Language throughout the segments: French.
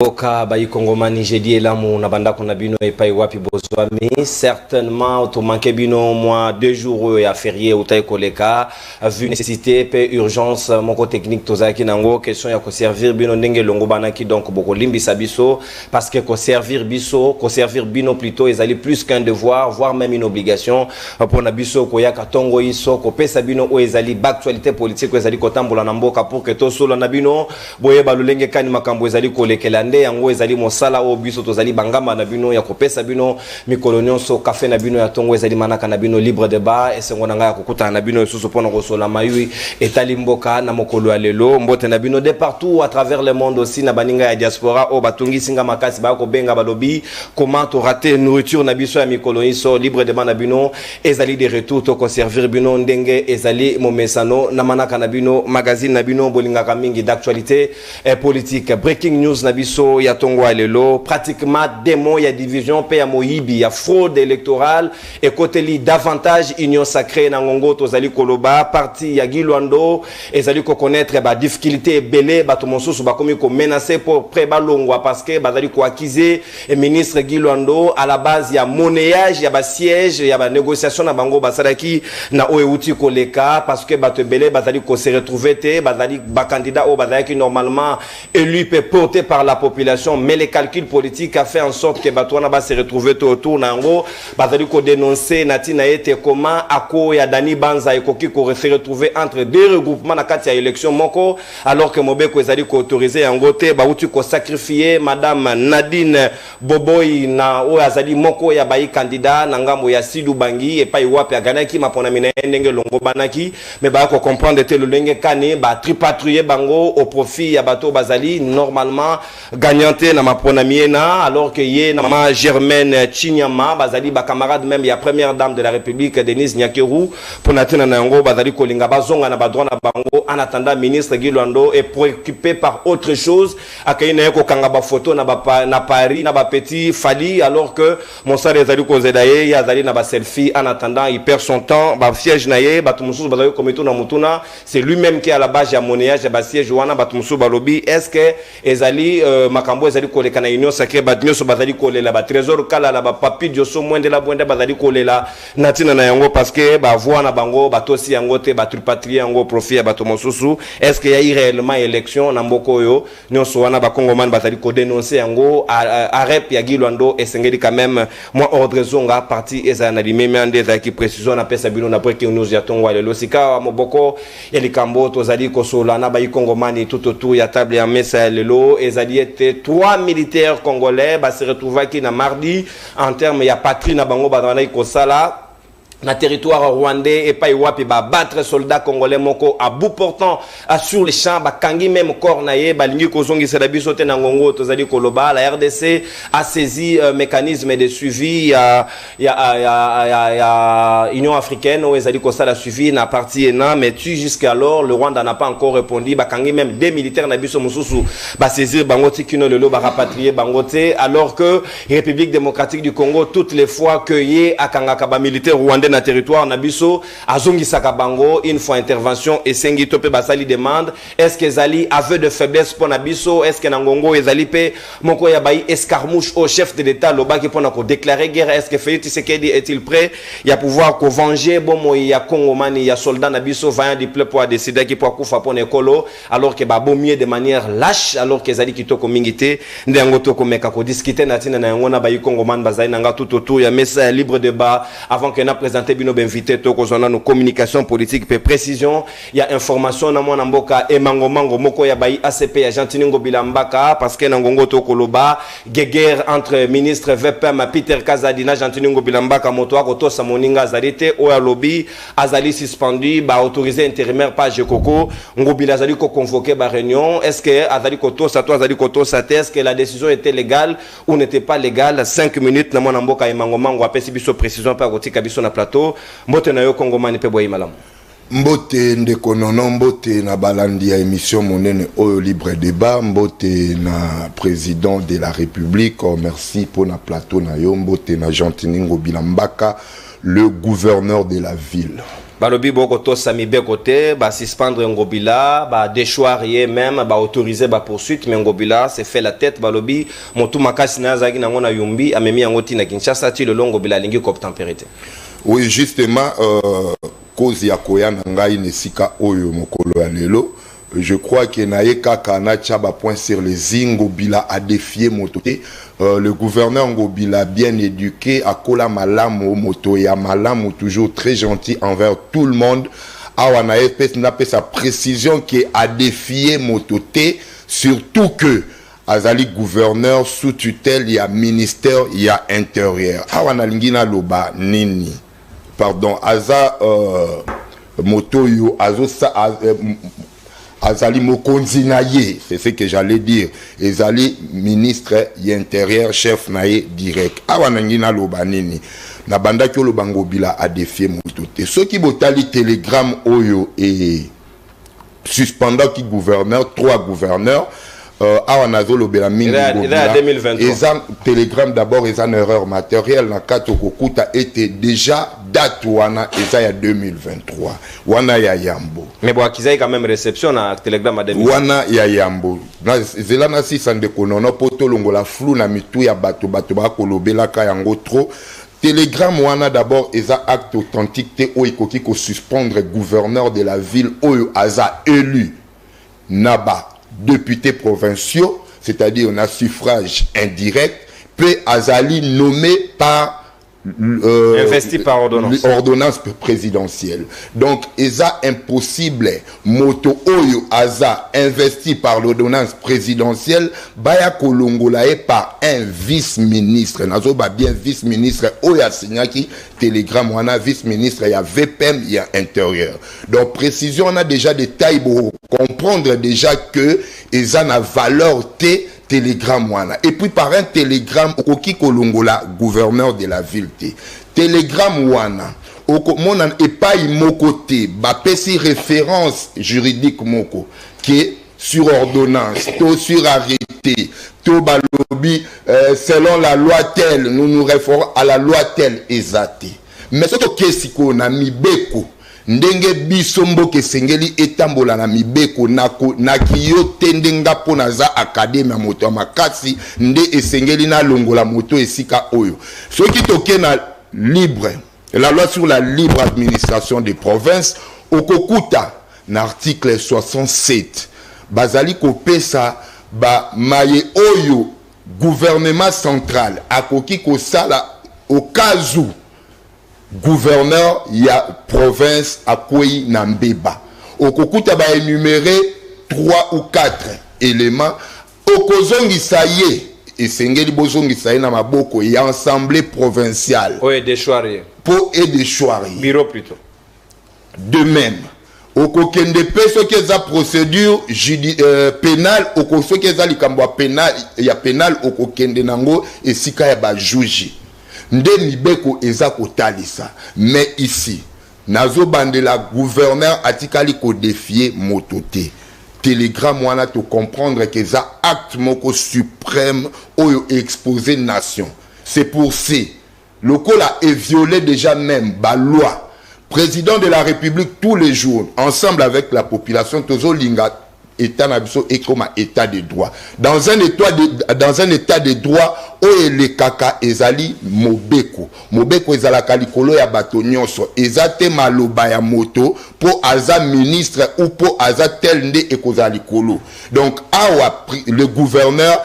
Boka bayi Kongomani jeudi elamu na banda kuna bino epai wapi bozwami certainement automanke bino moi 2 jours ya férié utai koleka vu nécessité pe urgence moko technique tozaki nango question ya ko servir bino ndenge longo banaki donc boko limbisa biso parce que ko servir bino plutôt ezali plus qu'un devoir voire même une obligation pour na biso ko ya katongo iso ko pesa bino o ezali actualité politique ezali ko tambola na mboka pour que to solo na bino boye balolenge kani makambo ezali kolekela nde yango ezali mosala o biso tozali bangamba na bino ya kopesa bino mikolo nyonso café na bino ya tongo ezali manaka na bino libre débat esengo na ngai kokuta na bino susu pona kosola mayui etali mboka na mokolo ya lelo mbote na bino de partout à travers le monde aussi na baninga ya diaspora o batungi singa makasi ba ko benga balobi comment to rater nourriture na biso ya mikolo iso libre débat na bino ezali de retour to conserver bino ndenge ezali momesano na manaka na bino magazine na bino bolingaka mingi d'actualité politique breaking news na biso ya tongo alelo pratiquement démon ya division pe ya moyibi ya fraude électorale et côté li davantage union sacrée na ngongo tozali koloba parti ya Gilwando ezali ko connaître ba difficulté belé bato mosusu ba komi ko menacer pour preba longwa parce que bazali ko accuser et ministre Gilwando à la base ya monnayage ya ba siège ya ba négociation na bango basalaki na outi koleka parce que bato belé bazali ko se retrouver te bazali ba candidat o bazali qui normalement élu peut porter par la population, mais les calculs politiques a fait en sorte que Batouana va se retrouver tout autour nango bazali ko dénoncer natina ete comment ako ya Dani Banza et koki ko se retrouver entre deux regroupements na kati ya élection moko alors que Mobeko ezali ko autoriser yango te ba uti ko sacrifier madame Nadine Boboy na o azali moko ya bayi candidat na ngambo ya Sidou Bangi et pa iwapi aganaki mapona mina ndenge longo banaki mais ba ko comprendre te le lenge kane ba tripatrouiller bango au profit ya bato bazali normalement gagnante na mapona miena alors que yé na ma Germaine Chinyama bazali ba camarade même ya première dame de la République Denise Nyakeru pour natena na yango bazali kolinga bazonga na ba droit na bango en attendant ministre Gilwando est préoccupé par autre chose akayina ko kanga ba photo na Paris na ba petit Fali alors que mon sale ezali ko zedaye ya zali na ba selfie en attendant il perd son temps ba siège na ye ba tumusu bazali komito na mutuna c'est lui-même qui est à la base ya monnayage ba siège wana ba tumusu balobi est-ce que ezali makambo ezali koleka na union sacrée ba nyoso bazali kolela ba trésor kala la ba papi dioso mwende la bwende bazali kolela natina na yango parce que ba voix na bango ba tosi yango te ba tripatrier yango profit ya bato mosusu est-ce que y a eu réellement élection na mboko yo nyoso wana ba congomani bazali ko dénoncer yango à rep ya Gilwando esengeli quand même moi ordre zonga parti eza na limeme ande za ki précision na pesa bino na breaking news ya tongo le losika moboko ya likambo tozali kosola na ba congomani tout autour ya table ya mesa lelo ezali était 3 militaires congolais se retrouvaient qui na mardi en termes ya patrie na bango bazana ikosala na territoire rwandais et pas iwapi ba battre soldats congolais moko à bout portant sur les champs ba kangi même corps naye ba lingi kozongi sela biso te na ngongo tozali koloba la RDC a saisi mécanisme de suivi ya Union africaine où ezali kosala suivi na partie na mais jusqu'alors le Rwanda n'a pas encore répondu ba kangi même des militaires na biso mususu ba saisir bango tikino lelo ba rapatrier bango te alors que République démocratique du Congo toutes les fois que yé akangaka ba militaire rwandais na territoire na biso azongi sakabango une fois intervention et sengi topé basali demande est-ce que ezali aveu de faiblesse pour na biso est-ce que nangongo ezali pe moko ya bayi escarmouche au chef de l'état lobaki pour na ko déclarer guerre est-ce que Félix Tshisekedi est-il prêt il ya pouvoir ko venger bomo ya Congomani ya soldat na biso vaillant du peuple pour décider qui pour kufa pour nekolo alors que ba bomier de manière lâche alors que ezali kitoko mingité ndengo to ko meka ko discuter na tina na ngona bayi Congomani bazali nanga tout autour ya mesa libre débat avant que na bino benvité to kozona no communication politique pe précision il y a information na mwana mboka e mango moko ya bayi ACP ya Jantiningo Bilambaka parce que na ngongo to koloba guerre entre ministre VPM Peter Kazadi na Jantiningo Bilambaka moto akoto sa moninga azalite o ya lobby azali suspendu ba autorisé intérimaire par Jekoko ngobila azali ko convoquer ba réunion est-ce que azali koto sa to azali koto sa est-ce que la décision était légale ou n'était pas légale 5 minutes na mwana mboka e mango apesi biso précision pa kotika biso na plateau mbote na yo Kongomani pe boyi malamu mbote ndeko nono mbote na balandi ya émission monene oyo libre débat mbote na président de la République merci pour na plateau na yo mbote na Jantiningo Bilambaka le gouverneur de la ville balobi boko to sami be côté ba suspendre Ngobila ba déchoirer même ba autoriser ba poursuite mais Ngobila s'est fait la tête balobi motu makasi na zaki na ngona yumbi amemi yango tina Kinshasa ti le Ngobila lingi cop tempérité. Oui, justement cause ya koya na ngai nesika oyo mokolo ya lelo. Je crois que Naïka Kana Tchaba point sur les Ngobila a défié Mototé. Le gouverneur Ngobila bien éduqué, à Kola Malamu, Moto ya Malamu, toujours très gentil envers tout le monde. Awanae n'a pas sa précision qui a défié Mototé, surtout que Azali gouverneur sous tutelle, il y a ministère, il y a intérieur. Awanalingina Loba Nini. Pardon, Aza Motoyo, Azo Azali Mokonzi Naye, c'est ce que j'allais dire. Azali ministre intérieur, chef Naye direct. Awanangina Lobanini. Nabanda Kyo Lobangobila a défié Mototé. Ceux qui botali télégramme Oyo et suspendant qui gouverneur, 3 gouverneurs. Awanazo Lobela Mingi Ngobila. Ezan télégramme d'abord, ils ont une erreur matérielle. Na Kato Kokuta était déjà date wana eza ya 2023 wana ya Yambo mais bon akizai quand même réception na télégramme à 2023 wana ya Yambo na zela na 600 de konono poto longola flou na mitu ya bato ba kolobela ka yango trop. Télégramme wana d'abord eza acte authentique te o ikoki ko suspendre gouverneur de la ville oyo aza élu naba députés provinciaux, c'est-à-dire on a suffrage indirect, peut azali nommé par investi par ordonnance. Ordonnance présidentielle. Donc, eza impossible, moto oyo aza investi par l'ordonnance présidentielle, baya kolongolae par un vice-ministre. Nazo ba bien vice-ministre oya signaki télégramme wana vice-ministre ya VPM ya intérieur. Donc, précision on a déjà des tailles pour comprendre déjà que eza na valeur T télégramme wana. Et puis par un télégramme okoki kolongola gouverneur de la ville te. Télégramme wana monan epai moko te ba pesi référence juridique moko qui est sur ordonnance, to sur arrêté, to balobi selon la loi telle, nous nous référons à la loi telle ezate. Mais ce que siko na mibeko ndenge biso mboke sengeli etambola na mibeko na kiyo tendenga pona za akademia moto ya makasi nde esengeli na longola moto esika oyo soki toke na libre la loi sur la libre administration des provinces okokuta na article 67 bazali kopesa ba maye oyo gouvernement central akoki kosala au cas où gouverneur ya province akwei na mbeba okokuta ba énumérer 3 ou 4 éléments okozongisa ye esengeli bozongisa ye na maboko ya assemblée provinciale et déchoirer pour et déchoirer bureau plutôt de même okokende pe soki eza procédure pénale okosoki eza likambo pénal ya pénal okokende nango esika ya ba juge nde mibeko eza kotalisa. Mais ici nazo bandela gouverneur atikali ko défier mototé télégramme wana to comprendre que ça acte moko suprême oyo exposé nation. C'est pour si le cola est violé déjà même ba loi président de la République tous les jours ensemble avec la population tozo linga état nabiso et comme état de droit dans un état de droit oye le kaka ezali mobeko ezala kalikolo ya bato nyonso ezate maloba ya moto po aza ministre ou po aza tel nde ekozali kolo. Donc awa le gouverneur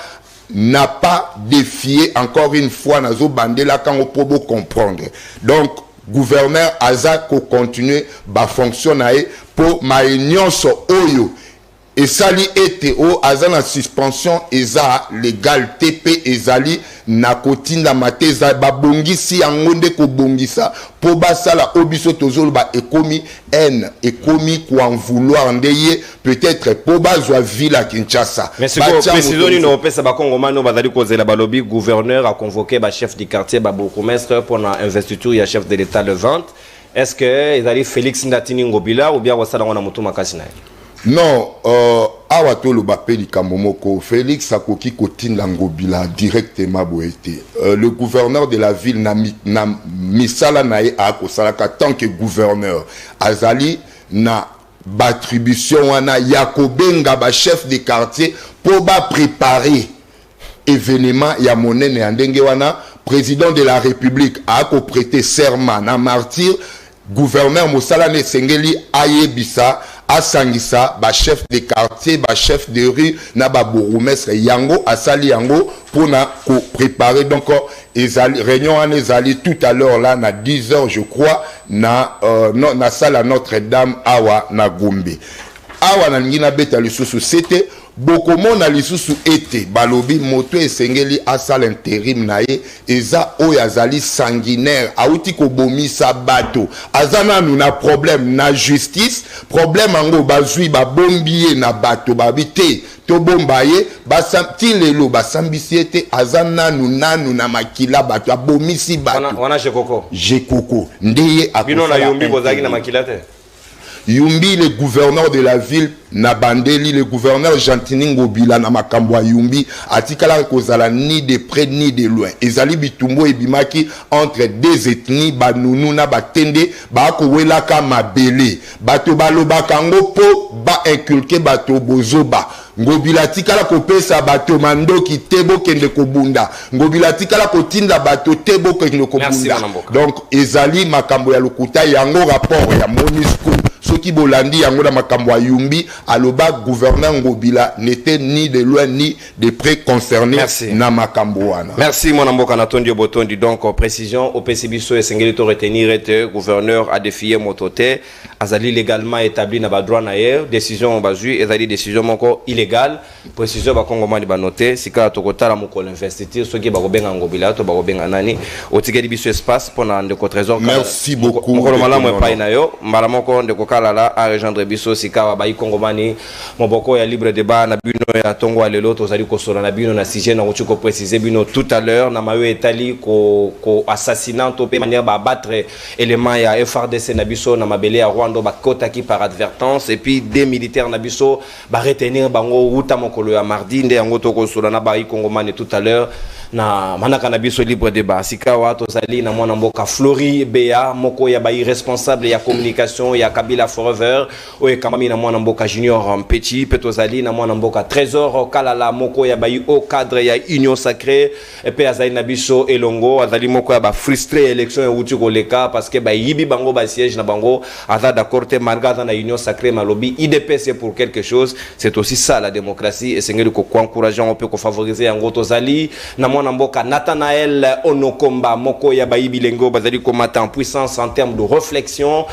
n'a pas défié encore une fois nazo bandela quand on peut comprendre. Donc gouverneur aza ko continuer ba fonctionner pour ma nyonso oyo et sali ete o azana suspension eza légal TP ezali na kotinda mateza babongisi yango nde ko bongisa po basala obiso tozolo ba ekomi haine ekomi ko en vouloir ndeye peut-être po bazwa villa Kinshasa. Mais c'est quoi précision ni no pesa ba kongomano bazali kozela balobi gouverneur a convoqué ba chef du quartier ba bourgmestre pour na investiture ya chef de l'état le 20. Est-ce que ezali Félix Ndatini Ngobila ou bien wasala ngona mutu makasi na Non, awa to lo bapeli kamomoko Félix Akoki Kotinda Ngobila directement boete. Le gouverneur de la ville na misala nae akosalaka tant que gouverneur. Azali na battribution wana yakobenga ba chef de quartier pour ba préparer événement ya monene ya ndenge wana président de la République a prêté serment na martyr gouverneur Moussala ne Sengeli ayebisa asangisa ba chef de quartier ba chef de rue na ba bourgmestre yango asali yango pour na préparer donc réunion en ezali tout à l'heure là na 10h je crois na na salle à Notre-Dame awa na Gombe awa na ngina beta lisusu c'était bokomo na lisusu ete balobi moto esengeli asal intérim na ye eza oyo azali sanguinaire auti ko bomisa bato azana na problème na justice problème ango bazui ba bombier na bato babite to bombaye basamti lelo basambisi ete azana nanu na makila bato abomisi bato wana jekoko ndeye bino na yombi bozaki na makila te Yumbi, le gouverneur de la ville, Nabandeli, le gouverneur Gentini Ngobila, na makambo Yumbi, atikala kozala ni de près ni de loin. Ezali bitumbo et bimaki entre deux ethnies, Banounou na Batende, Bako Welaka Mabele, Bato Baloba Kango po, ba inculqué Bato Bozoba. Ngobila tikala kopesa bato mando ki tebo kende kobunda. Ngobila tikala kotinda bato tebo kende kobunda. Donc, ezali makambo ya lokuta yango rapport ya MONUSCO. Soki bolandi yango na makambo ya Yumbi, aloba gouverneur Ngobila n'était ni de loin ni de près concerné na makambo wana. Merci mon amboka Natondi Botondi. Donc précision au PCBiso et Sengeli to retenir et gouverneur a défié mototé azali légalement établi na ba droit na hier décision bazui ezali décision moko illégale précision ba Kongo mani ba noter sika tokotala moko l'investiture soki ba kobenga Ngobila to ba kobenga nani otikeli biso espace pour na ndeko trésor. Merci beaucoup. Moko malamu epai na yo mbala moko ndeko kala a rejoindre biso sika ba Kongomani moboko ya libre débat na bino ya tongo alelo tozali kosola na bino na sujet na ko préciser bino tout à l'heure na mayo etali ko assassinat to pe manière ba battre élément ya FRDC na biso na mabele ya Rwanda ba kotaki par advertence et puis des militaires na biso ba retenir bango ruta mokolo ya mardi nde yango to kosola na ba Kongomani tout à l'heure na manaka na biso libre débat sika wa tozali na mwana mboka Flori Bea moko ya ba irresponsable ya communication ya Kabila Forever oye kamami na mwana mboka Junior Petit petozali na mwana mboka Trésor Kalala moko ya bayi au cadre ya Union Sacrée et puis azali na biso elongo azali moko ya ba frustré élection ya uti koleka parce que ba yibi bango ba siège na bango aza d'accord te malgré na Union Sacrée malobi IDPC pour quelque chose c'est aussi ça la démocratie et sengeli ko encourager on peut ko favoriser yango tozali na mwana mboka Nathanaël Onokomba moko ya bayi bilengo bazali ko mata en puissance en termes de réflexion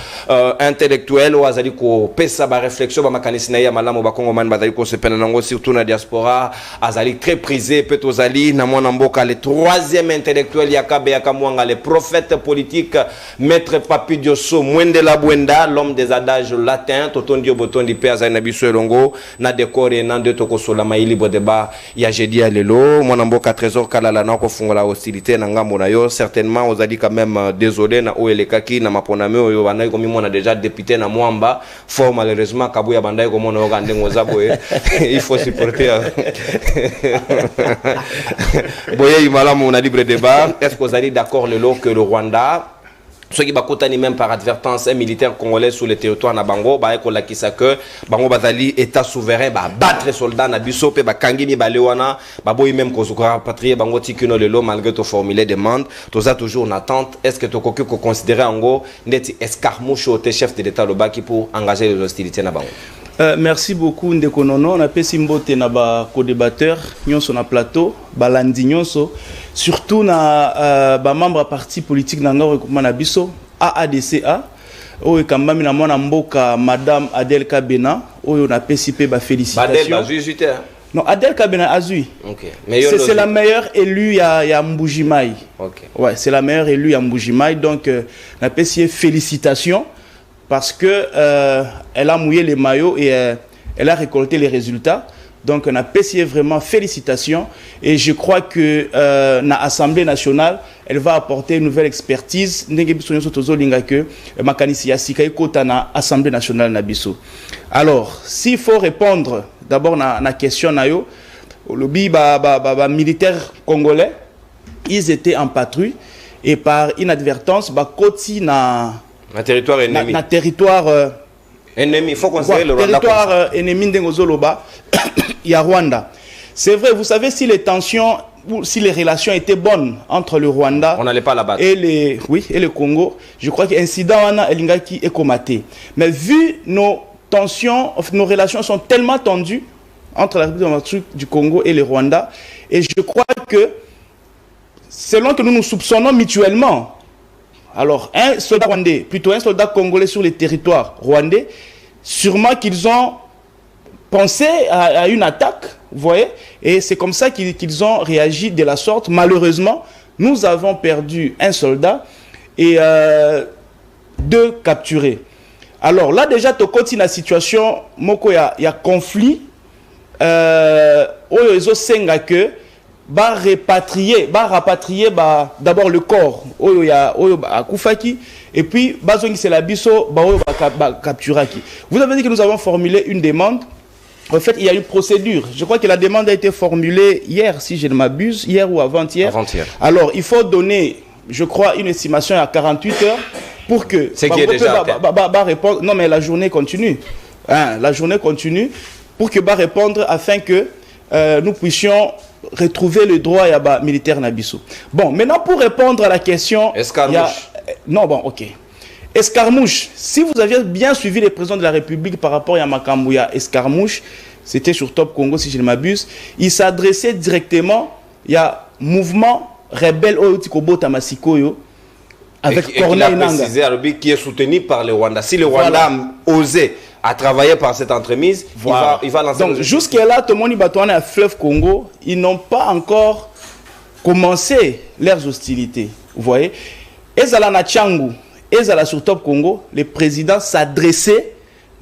intellectuelle ou azali ko pesa ba réflexion ba makanisi na ya malamu ba Kongo man bazali ko sepena nango surtout na diaspora azali très prisé petozali na mwana mboka le troisième intellectuel yakabe yakamwanga le prophète politique maître Papi Diosso Mwendela Bwenda l'homme des adages latins totondi obotondi pe azali na biso elongo na décoré na de toko sola mai libre débat ya jeudi alelo mwana mboka Trésor Kalala na ko fungola hostilité na ngambo na yo certainement ozali quand même désolé na oelekaki na maponame oyo banai komi mona déjà député na Mwamba fort malheureusement kabuya bandai ko mona okande ngozaboye il faut supporter boye malamu na libre débat est-ce que vous allez d'accord que le Rwanda ceux qui bakotani même par advertence un militaire congolais sur le territoire na bango ba ko lakisa que bango bazali état souverain ba battre soldats na biso pe ba kangini ba lewana ba boy même ko zuka rapatrier bango tikino lelo malgré to formuler demande to ça toujours en attente est-ce que to koki ko considérer ango ndeti escarmouche au chef de l'état lobaki pour engager les hostilités na bango. Merci beaucoup Ndeko Nono na pesi mbote na ba co-débatteur nyonso na plateau balandi nyonso surtout na ba membre parti politique na ngao ko na biso AADCA oyo kambami na mwana mboka madame Adel Kabena oyo na pesi pe ba félicitations. Non, Adel Kabena Azui. Okay. C'est la meilleure élue à Mbujimai. Okay. Ouais, c'est la meilleure élue à Mbujimai donc na pesi félicitations. Parce que elle a mouillé les maillots et elle a récolté les résultats. Donc on a payé vraiment félicitations et je crois que dans l'Assemblée nationale elle va apporter une nouvelle expertise. Assemblée nationale Nabiso. Alors, s'il faut répondre d'abord à la question, le militaire congolais, ils étaient en patrouille et par inadvertance, côté na territoire ennemi. Na territoire ennemi, il faut considérer le Rwanda. Territoire ennemi d'Engozoloba, il y a Rwanda. C'est vrai, vous savez, si les tensions, si les relations étaient bonnes entre le Rwanda on n'allait pas là-bas. Et le Congo, je crois que l'incident est comaté. Mais vu nos tensions, nos relations sont tellement tendues entre la République du Congo et le Rwanda, et je crois que selon que nous nous soupçonnons mutuellement, alors un soldat rwandais, plutôt un soldat congolais sur les territoires rwandais, sûrement qu'ils ont pensé à une attaque, vous voyez, et c'est comme ça qu'ils ont réagi de la sorte. Malheureusement, nous avons perdu un soldat et 2 capturés. Alors là déjà, tu continues la situation, il y a conflit, que rapatrier d'abord le corps à Koufaki et puis c'est la biso capturaki. Vous avez dit que nous avons formulé une demande. En fait, il y a une procédure. Je crois que la demande a été formulée hier, si je ne m'abuse, hier ou avant-hier. Avant-hier. Alors, il faut donner, je crois, une estimation à 48 heures pour que... C'est qui est déjà répondre. Non, mais la journée continue. Hein, la journée continue pour que répondre afin que nous puissions retrouver le droit à militaire Nabiso. Bon, maintenant pour répondre à la question... Escarmouche. Non, bon, ok. Escarmouche, si vous aviez bien suivi les présidents de la République par rapport à Makambouya Escarmouche, c'était sur Top Congo si je ne m'abuse, il s'adressait directement, il y a mouvement rebelle Oyotikobo Tamasikoyo avec Corneille Nanga. Précisé, qui est soutenu par le Rwanda. Si le Rwanda a osé à travailler par cette entremise, il va lancer... Donc jusque-là, tout le monde Batouane à Fleuve Congo, ils n'ont pas encore commencé leurs hostilités. Vous voyez, Ezalana Tchangou, et sur Top Congo, le président s'adressait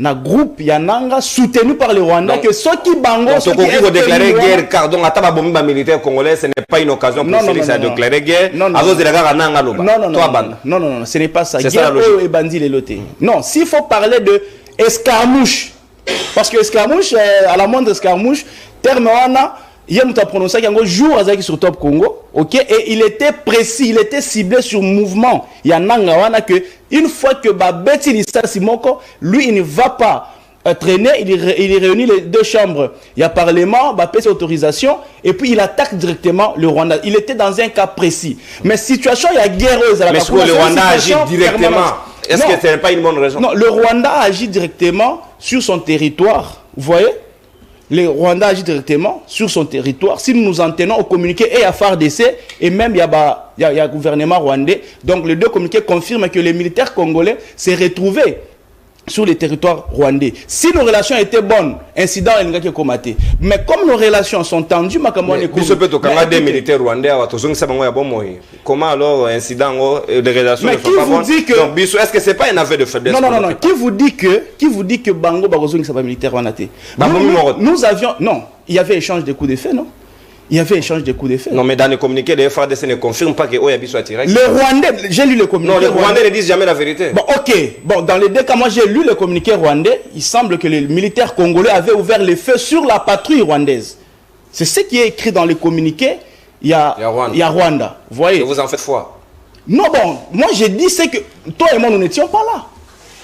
à un groupe Yananga soutenu par le Rwanda. Donc, que ceux qui bango, ceux qui ont déclaré guerre, car donc à bombe militaire congolais, ce n'est pas une occasion pour Félix à déclarer guerre. Non, ce n'est pas ça. Guerre et bandit les lotés. Non, s'il faut parler de escarmouche, parce que escarmouche, à la moindre escarmouche, terme il y a prononcé qu'il y a un jour sur Top Congo, ok, et il était précis, il était ciblé sur mouvement. Il y a Nangawana que une fois que Babeti Lissa Simoko, lui il ne va pas traîner, il réunit les 2 chambres. Il y a parlement, Babeti autorisation, et puis il attaque directement le Rwanda. Il était dans un cas précis. Mais situation, il y a guerre. Mais est-ce que le Rwanda agit directement? Est-ce que ce n'est pas une bonne raison? Non, le Rwanda agit directement sur son territoire. Vous voyez? Le Rwanda agit directement sur son territoire. Si nous nous en tenons au communiqué et à FARDC, et même il y a le gouvernement rwandais, donc les 2 communiqués confirment que les militaires congolais s'est retrouvés sur le territoire rwandais. Si nos relations étaient bonnes, incident est comaté. Mais comme nos relations sont tendues, des militaires rwandais, comment alors incident, les relations ne sont pas bonnes? Donc, est-ce que c'est pas un aveu de faiblesse? Non. Qui vous dit que Bango Barozong c'est pas militaire rwandais? Nous avions, non, il y avait échange de coups d'effet, non? Il y avait échange de coups d'effet. Non, mais dans les communiqués, les FARDC ne confirment pas que Oyabi soit tiré. Le Rwandais, j'ai lu le communiqué. Non, les Rwandais ne disent jamais la vérité. Bon, ok. Bon, dans les 2 cas, moi j'ai lu le communiqué rwandais. Il semble que les militaires congolais avaient ouvert les feux sur la patrouille rwandaise. C'est ce qui est écrit dans les communiqués. Il y a Rwanda. Vous voyez. Et vous en faites foi? Non, bon, moi j'ai dit c'est que toi et moi nous n'étions pas là.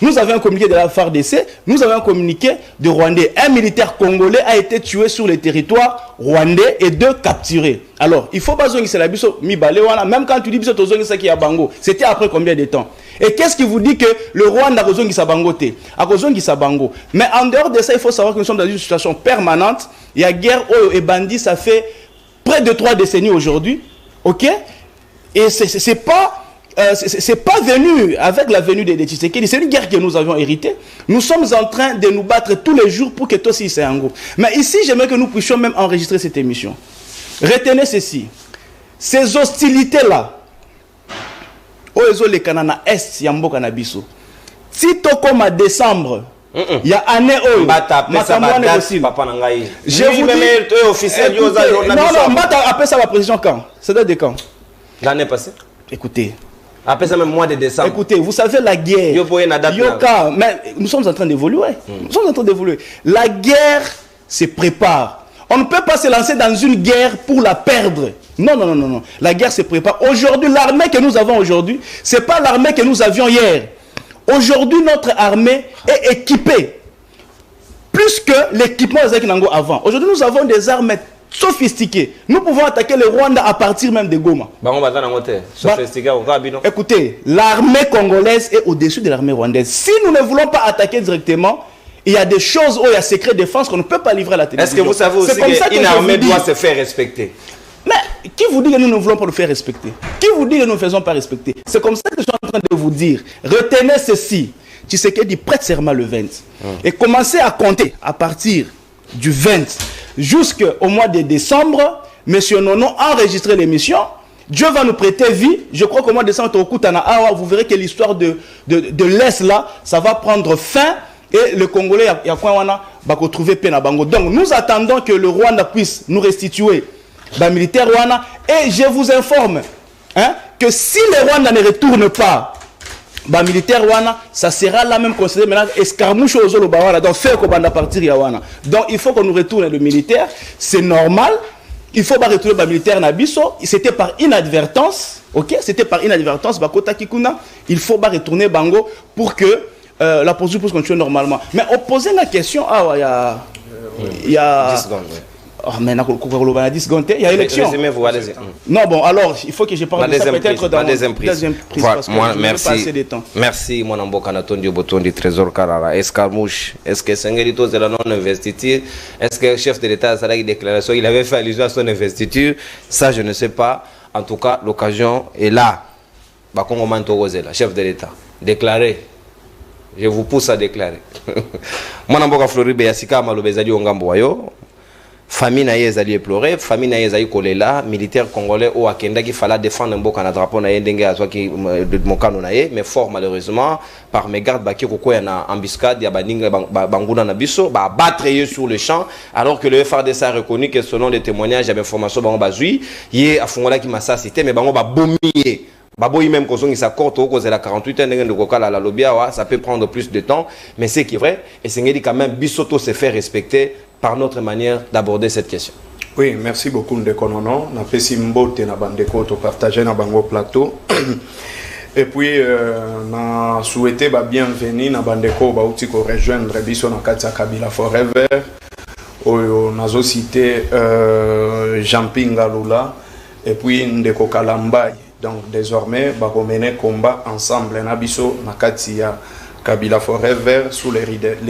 Nous avons un communiqué de la FARDC, nous avons un communiqué de Rwandais. Un militaire congolais a été tué sur le territoire rwandais et 2 capturés. Alors, il faut pas que c'est la biso mi balewana, même quand tu dis biso tozongi ça qui a bango, c'était après combien de temps? Et qu'est-ce qui vous dit que le Rwanda a kozongi sa bango te? A kozongi sa bango. Mais en dehors de ça, il faut savoir que nous sommes dans une situation permanente. Il y a guerre et bandit, ça fait près de 3 décennies aujourd'hui. OK? Et c'est pas venu avec la venue des Tshisekedi. C'est une guerre que nous avions héritée. Nous sommes en train de nous battre tous les jours pour que toi aussi c'est un groupe. Mais ici, j'aimerais que nous puissions même enregistrer cette émission. Retenez ceci. Ces hostilités-là, Oezo le Kanana Est, Yambo Kanabiso. Si tu comme à décembre, il y a année où je vous dis, officiel, non, Mbata appelle ça la précision quand? Ça date de quand? L'année passée. Écoutez. Après ça, même mois de décembre. Écoutez, vous savez, la guerre. Yoka, mais nous sommes en train d'évoluer. Nous sommes en train d'évoluer. La guerre se prépare. On ne peut pas se lancer dans une guerre pour la perdre. Non, non, non, non, non. La guerre se prépare. Aujourd'hui, l'armée que nous avons aujourd'hui, ce n'est pas l'armée que nous avions hier. Aujourd'hui, notre armée est équipée. Plus que l'équipement des avant. Aujourd'hui, nous avons des armes sophistiquées. Nous pouvons attaquer le Rwanda à partir même de Goma. Écoutez, l'armée congolaise est au-dessus de l'armée rwandaise. Si nous ne voulons pas attaquer directement, il y a des choses où il y a secret défense qu'on ne peut pas livrer à la télévision. Est-ce que vous savez aussi qu'une armée doit se faire respecter? Mais qui vous dit que nous ne voulons pas le faire respecter? Qui vous dit que nous ne faisons pas respecter? C'est comme ça que je suis en train de vous dire. Retenez ceci. Tshisekedi prête serment le 20. Et commencez à compter à partir du 20 jusqu'au mois de décembre. M. Nono a enregistré l'émission. Dieu va nous prêter vie. Je crois qu'au mois de décembre, vous verrez que l'histoire de l'Est là, ça va prendre fin. Et le Congolais, il y a quoi va retrouver peine à Bango. Donc nous attendons que le Rwanda puisse nous restituer les militaires Rwanda. Et je vous informe que si le Rwanda ne retourne pas militaire Rwanda, ça sera là même considéré maintenant escarmouche aux Zolo Bawana. Donc faire qu'on va partir Yawana. Donc il faut qu'on nous retourne le militaire. C'est normal. Il faut pas retourner le militaire Nabiso. C'était par inadvertance. Ok? C'était par inadvertance. Bakota Kikuna. Il faut pas retourner Bango pour que la procédure puisse continuer normalement. Mais on posait la question. Il y a 10 secondes. Oh, mais il y a élection. Non, bon, alors, il faut que je parle de ça peut-être dans la deuxième prise. Parce que merci. Pas assez de temps. Merci, mon amboka Natondi Botondi, Trésor Karara. Escarmouche, est-ce que Sengelito c'est la non-investiture? Est-ce que le chef de l'État a une déclaration? Il avait fait allusion à son investiture? Ça, je ne sais pas. En tout cas, l'occasion est là. Bakongo Mantogozela, chef de l'État. Déclaré. Je vous pousse à déclarer. Mon amboka Floribe Yassika Malobezali Ongambo Wayo. Famille na yezali éploré, famille na yezali kolela, militaire congolais au Akenda qui fallait défendre mboka na drapeau na yendenge azwa ki de mokano na ye, mais fort malheureusement par mes gardes baki koko ya na embuscade ya baninga banguna na biso ba battre sur le champ alors que le FARDC a reconnu que selon les témoignages et informations bango bazui yé afongola ki massa cité mais bango ba bomier baboyi même quand ils s'accordent au cause de la 48 ans de kokala la lobia ça peut prendre plus de temps mais c'est qui est vrai et c'est dit quand même bisoto se fait respecter par notre manière d'aborder cette question. Oui, merci beaucoup Ndeko Nono. Na pesi mbote na bandeko to partager na bango plateau. Et puis na souhaiter ba bienvenue na bandeko ba uti ko rejoindre biso na kati ya Kabila Forever. Oyo nazo citer Jean-Pinga Lula et puis Ndeko Kalambai. Donc désormais ba mener combat ensemble na biso na kati ya Kabila Forever sous le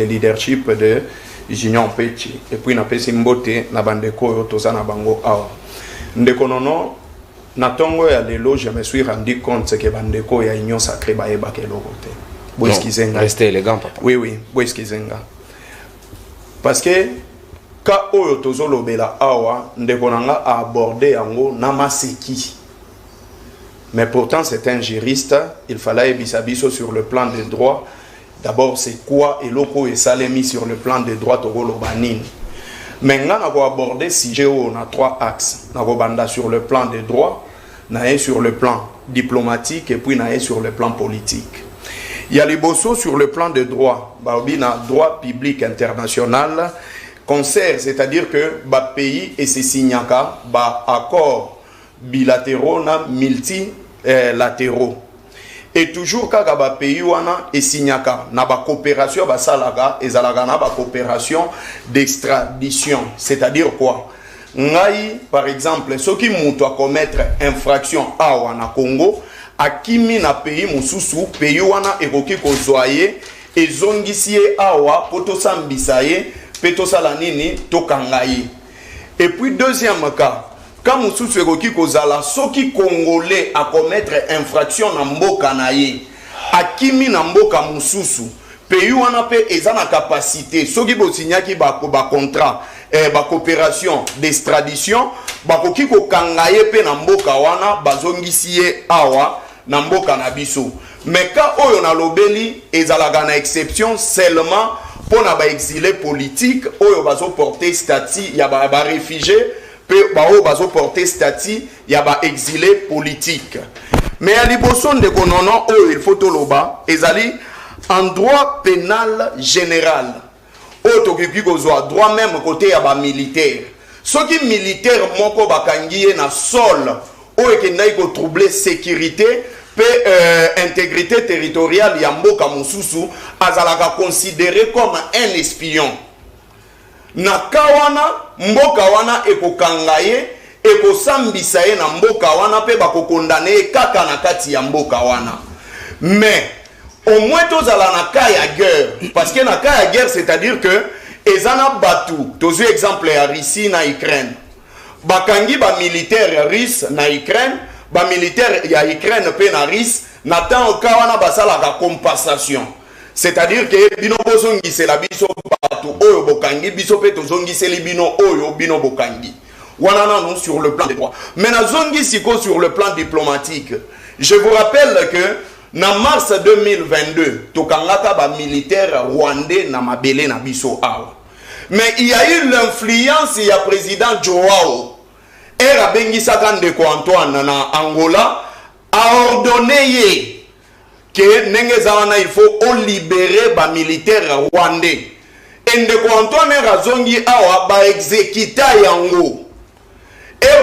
leadership de Junior Pechi. Et puis na pesi mbote na bandeko yo toza na bango awa. Ndeko Nono na tongo ya lelo je me suis rendu compte que bandeko ya Union Sacrée ba eba ke lokote. Boeskizenga. Restez élégant papa. Oui oui, boeskizenga. Parce que ka oyo tozo lobela awa ndeko nanga a abordé yango na maseki. Mais pourtant c'est un juriste, il fallait ebisabiso sur le plan des droits. D'abord, c'est quoi et l'oko et salemi sur le plan des droits au Banine. Maintenant, on va aborder si on a 3 axes. On va sur le plan des droits, sur le plan diplomatique et puis sur le plan politique. Il y a les bossos sur le plan des droits. Il y a droit public international, concert, c'est-à-dire que le pays et ses signaka, accords bilatéraux, multilatéraux. Et toujours quand le pays est signé na ba coopération basalaga ezalaga na ba coopération d'extradition, c'est-à-dire quoi? Ngai par exemple ceux qui mutu a commettre infraction awa na Congo akimi na pays mususu pays wana ekoki kozwaye ezongisi awa poto sambisaye peto sala nini tokangai. Et puis deuxième cas, quand Moussou Eroki Kozala, ceux qui congolais à commettre infraction na mboka na ye, akimi na mboka Moussou, pays wana pe ezana capacité, ceux qui bosigna ki ba contrat, ba coopération d'extradition, ba koki ko kangaye pe na mboka wana bazongisi ye awa na mboka na biso. Mais quand oyo na lobeli ezalaga na exception seulement pour na ba exilé politique, oyo bazo porter statut ya ba réfugié. Pe bao bazo porter statut ya ba exilé politique. mais à liboson de konono oh il faut toloba ezali en droit pénal général oh tokipi kozwa droit même côté ya ba militaire soki militaire moko bakangiye na sol oh ekendai ko troubler sécurité pe intégrité territoriale ya mboka mususu azalaka considéré comme un espion na kawana mboka wana ekokanga ye ekosambisa ye na mboka wana pe bakokondane ye kaka na kati ya mboka wana mais au moins tozala na cas ya guerre parce que na cas ya guerre c'est-à-dire que ezana batu tozu exemple ya Russie na Ukraine bakangi ba militaire russe na Ukraine ba militaire ya Ukraine pe na Russe na temps ka wana basala ka compensation c'est-à-dire que bino bozongisela biso batu oyo bokangi biso pe tozongiseli bino oyo bino bokangi wana non sur le plan des droits mais na zongi siko sur le plan diplomatique je vous rappelle que na mars 2022 tokangaka ba militaire rwandais na mabele na biso awa mais il y a eu l'influence ya président Joao era bengisaka ndeko Antoine na Angola a ordonné que Nengezana il faut libérer ba militaire rwandais et ndeko Antoine razongi awa ba exécuta yango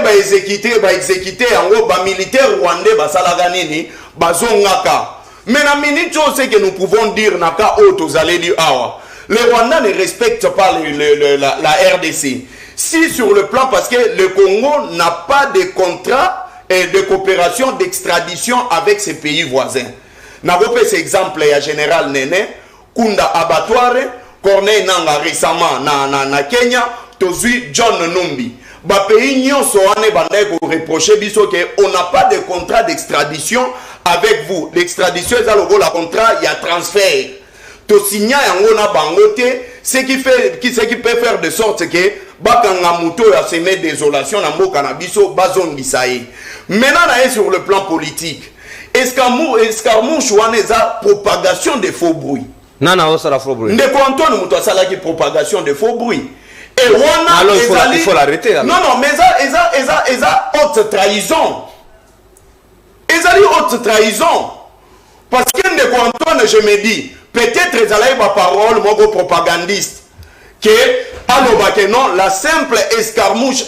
ba exécuter yango ba militaire rwandais basalaka nini bazongaka mais na minute c'est que nous pouvons dire na ka auto allez dire awa le Rwanda ne respecte pas la RDC si sur le plan parce que le Congo n'a pas de contrat et de coopération d'extradition avec ses pays voisins na repé cet exemple ya général Nene Kunda abattoir Corneille Nanga récemment na Kenya tozui John Numbi ba pays nyonso ane bandai ko reprocher biso que on n'a pas de contrat d'extradition avec vous l'extradition est le la contrat il y a transfert to signa yango na bangote ce qui peut faire de sorte que bakanga muto ya semer désolation na mboka na biso bazongisa ye maintenant na sur le plan politique escarmouche wana eza propagation de faux bruits nana osala faux bruit ndeko Antoine muto asala ki propagation de faux bruits. Et wana alors il faut l'arrêter. Non, mais ça haute trahison. Ezali haute trahison. Parce que ndeko Antoine, je me dis, peut-être ezali ma parole, mon propagandiste, que aloba que non, la simple escarmouche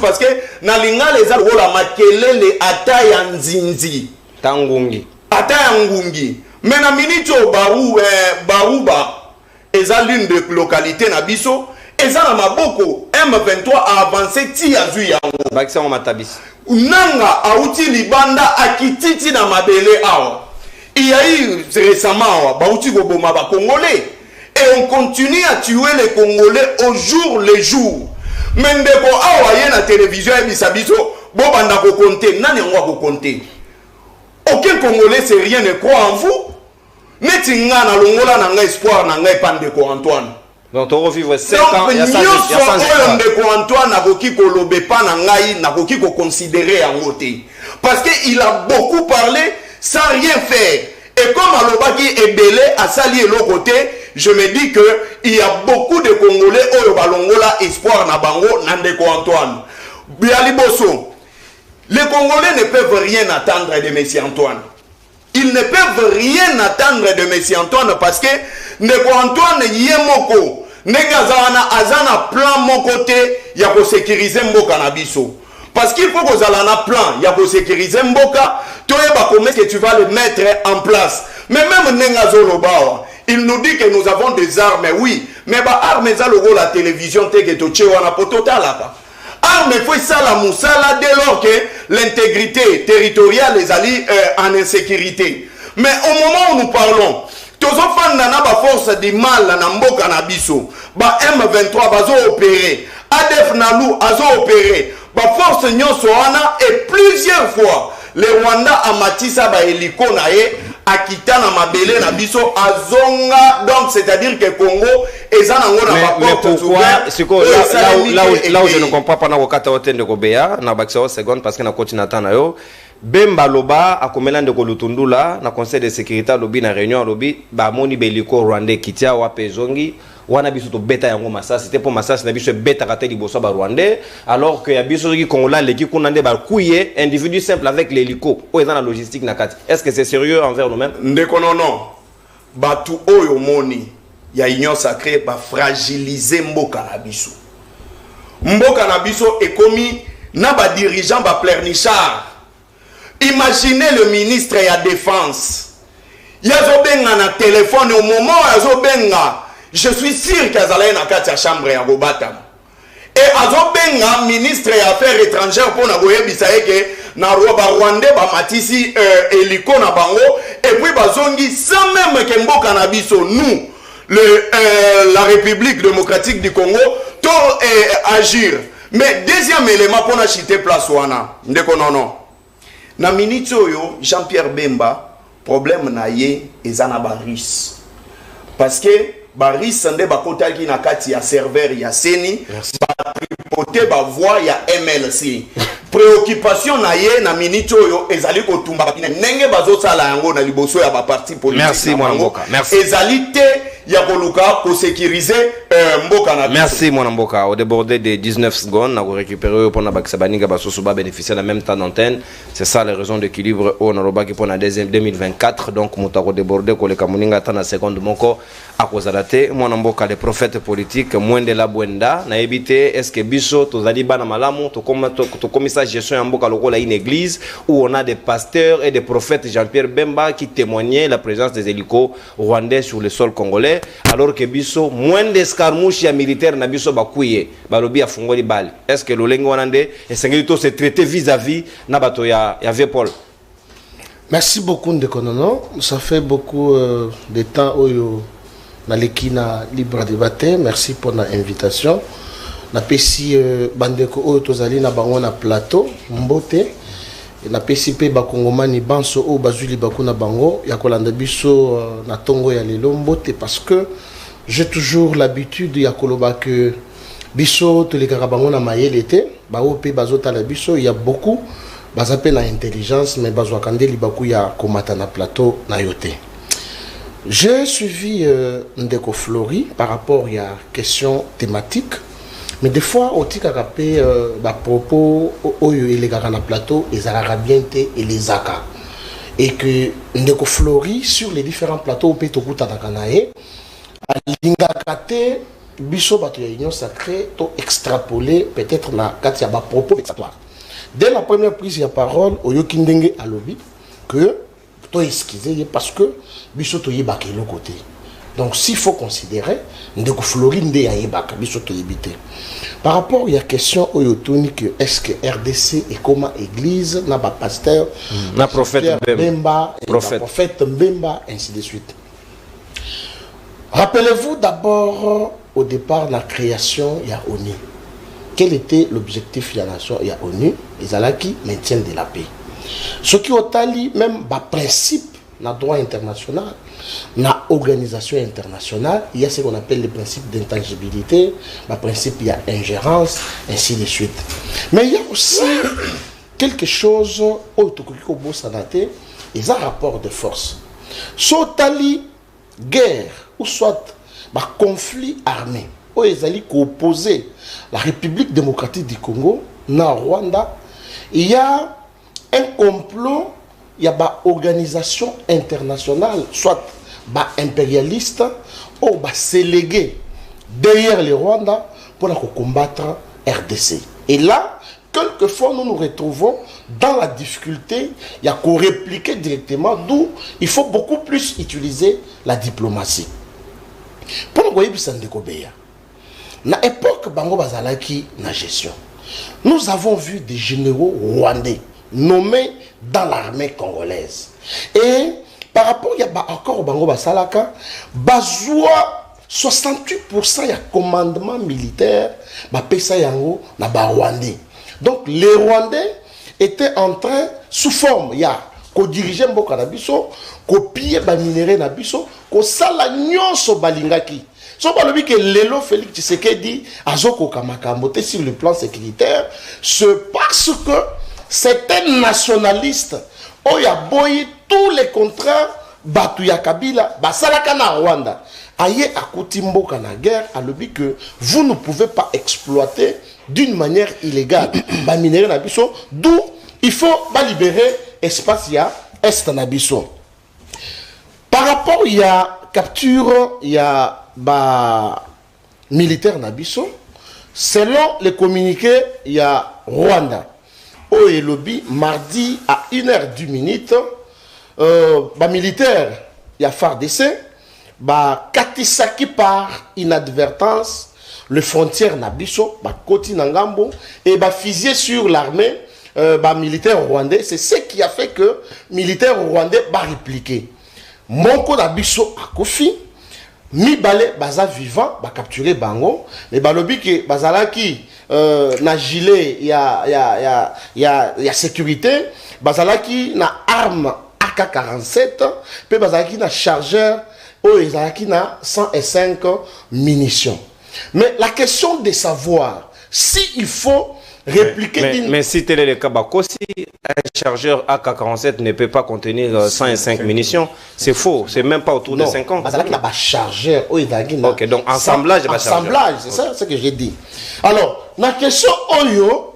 parce que na linga les algo la makelele ata ya nzinzi. Tangungi. Ata ya ngungi. Mais na minito baruba eza l'une de localité na biso. Et ça, maboko M23 a avancé ti azu yango. Bakisa mo matabisi. Nanga auti libanda akititi na mabele awa. Il y a eu récemment awa bauti go boma ba Congolais et on continue à tuer les Congolais au jour le jour. Mendeko awa ye na télévision et bisabiso bo banda ko compter nani ngwa ko compter. Aucun Congolais c'est rien ne croit en vous. Neti nga na longola na nga espoir na nga epandeko Antoine. Donc on revivre 7 ans, il y a 100 ans. Antoine nakoki kolobe pa na ngai nakoki ko considérer yango te. Parce que il a beaucoup parlé sans rien faire. Et comme alobaki ebele a sali l'autre côté, je me dis que il y a beaucoup de Congolais oyo balongola espoir na bango na ndeko Antoine. Biali boso. Les Congolais ne peuvent rien attendre de Messie Antoine. Ils ne peuvent rien attendre de Messie Antoine parce que ndeko Antoine yemoko negazana azana plan mon côté ya ko sécuriser mboka na biso parce qu'il faut que zala na plan ya ko sécuriser mboka toyeba comment que tu vas le mettre en place mais même nengazolo bawa il nous dit que nous avons des armes oui mais ba armes za logo la télévision te que to chewa na pototalaka armes faut ça la musala dès lors que l'intégrité territoriale les alliés en insécurité mais au moment où nous parlons tozofanda na ba force du mal na mboka na biso ba M23 bazo opérer ADF Nalu azo opérer ba force nyonso wana et plusieurs fois le Rwanda amatisa ba hélico na ye akita na mabele na biso azonga donc c'est-à-dire que Congo eza nango na ba porte ouverte siko là où je ne comprends pas na wakata otende ko bea na bakisa seconde parce que na continent na yo Bemba loba akomela ndeko Lutundula na conseil de sécurité lobi na réunion lobi ba moni beliko rwandais kitia wa pezongi wana biso to beta yango masasi c'était pour masasi na biso beta kata liboso ba rwandais alors que ya biso ki kongola leki kuna nde ba kuye individu simple avec l'hélico o dans la logistique na kati. Est-ce que c'est sérieux envers nous-mêmes? Ndeko non batu oyo moni ya union sacrée ba fragiliser mboka na biso. Mboka na biso ekomi na ba dirigeant ba pleurnichard. Imaginez le ministre de la Défense. Yazobenga na téléphone au moment où Yazobenga, je suis sûr qu'il y a une chambre à Gobatam. Et Yazobenga, ministre des Affaires étrangères, pour Nagoye Bisaeke, na Rwandais, Matisi, Eliko, na Bango, et puis Bazongi, sans même que Mboka Nabiso, nous, la République démocratique du Congo, tout agir. Mais deuxième élément pour n'acheter place wana, ndeko non. Na minute oyo Jean-Pierre Bemba problème na ye ezana baris parce que baris nde bakota ki na kati ya serveur ya Seni ba tripoter ba voix ya MLC préoccupation na ye na minute oyo ezali ko tumba nenge bazo sala yango na liboso ya ba parti politique. Merci mon mboka, merci. Ezali te ya koluka ko sécuriser mboka na. Merci mon mboka. Au débordé de 19 secondes, on a récupéré pour na baksabaninga basosoba bénéficier la même temps d'antenne. C'est ça les raisons d'équilibre au Noroba qui pour la 2024 donc mutako débordé ko le kamuninga ta na seconde moko akozalate mon mboka les prophètes politiques moins de la buenda na éviter est-ce que biso tozali bana malamu to comme ça gestion ya mboka lokola une église où on a des pasteurs et des prophètes Jean-Pierre Bemba qui témoignaient la présence des hélicos rwandais sur le sol congolais alors que biso moins d'escarmouches ya militaire na biso bakuye balobi afungoli bali. Est-ce que l'olengo wanande esengeli to se traiter vis-à-vis na bato ya Paul? Merci beaucoup Ndekonono, ça fait beaucoup de temps oyo na lekina libre débat. Merci pour l'invitation. Na pesi bandeko oyo tozali na bango na plateau mbote na pesi pe bakongomani banso o bazuli bakuna bango ya kolanda biso na tongo ya lelo mbote parce que j'ai toujours l'habitude ya koloba que biso tolekaka bango na mayele te ba o pe bazota la biso il y a beaucoup bazape na intelligence mais bazwa kandeli baku ya komata na plateau na yote. J'ai suivi Ndeko Flori par rapport à question thématique. Mais des fois, on dit qu'il propos oyo les gars na plateau, les arabienté et les zaka. Et que Ndeko Flori sur les différents plateaux, on peut tout kuta nakanae, à l'ingakate, biso bato ya union sacrée, to extrapoler peut-être na katia ba propos vexatoires. Dès la première prise de parole, oyo kindenge alobi que to esquiser parce que biso to yebake le côté. Donc s'il faut considérer Ndeko Flori nde ya yebaka biso to yebite. Par rapport à la question est-ce que RDC est comme église, n'a pas pasteur, na prophète Bemba, prophète Bemba, ainsi de suite. Rappelez-vous d'abord au départ de la création il y a ONU. Quel était l'objectif de la nation il y a ONU? Les alaki maintiennent de la paix. Ce qui ont tali même bas principe dans le droit international, dans l'organisation internationale, il y a ce qu'on appelle le principe d'intangibilité, le principe il y a ingérence, ainsi de suite. Mais il y a aussi quelque chose au sanate, ils ont un rapport de force. Soit tali guerre ou soit conflit armé, où ils allaient opposer la République démocratique du Congo, dans Rwanda, il y a un complot. Il y a une organisation internationale, soit impérialiste, ou sélégué derrière le Rwanda pour combattre RDC. Et là, quelquefois, nous nous retrouvons dans la difficulté, il y a qu'à répliquer directement, d'où il faut beaucoup plus utiliser la diplomatie. Pour nous voyez, à l'époque, Bango Bazalaki, na gestion. Nous avons vu des généraux rwandais nommés dans l'armée congolaise. Et par rapport à encore au Bango Basalaka, Bazoua 68% y a commandement militaire, Bapesa Yango na Rwandais. Donc les Rwandais étaient en train, sous forme, il y a qu'on dirigeait Mboka Nabiso, qu'on pillait ba minéré Nabiso, qu'on sala nyonso balingaki. So balobi que Lelo Félix Tshisekedi azoko kamakambote sur le plan sécuritaire, c'est parce que certains nationalistes ont aboyé tous les contrats Batuya Kabila, Basalaka na Rwanda. Aye akoti mboka na guerre, a le but que vous ne pouvez pas exploiter d'une manière illégale ba minéraux na biso, d'où il faut libérer espace ya est na biso. Par rapport il y a capture, il y a ba militaire na biso, selon les communiqués, il y a Rwanda. Au lobby mardi à 1h10, ba militaire, il y a FARDC, ba katisaki par inadvertance les frontières nabiso, ba koti nangambo et ba fusillé sur l'armée ba militaire rwandais. C'est ce qui a fait que militaire rwandais ba répliqué. Monko nabiso a kofi, mi balé baza vivant, ba capturé bango, mais ba lobby que bazalaki na gilet ya sécurité, bazalaki na arme AK-47, puis bazalaki na chargeur bazalaki na 105 munitions. Mais la question de savoir si il faut répliquer mais si tel est le cas, si un chargeur AK-47 ne peut pas contenir 105 munitions, c'est faux, c'est même pas autour de 50. Bazalaki na chargeur ok, donc assemblage, c'est ça ce que j'ai dit. Alors, la question oyo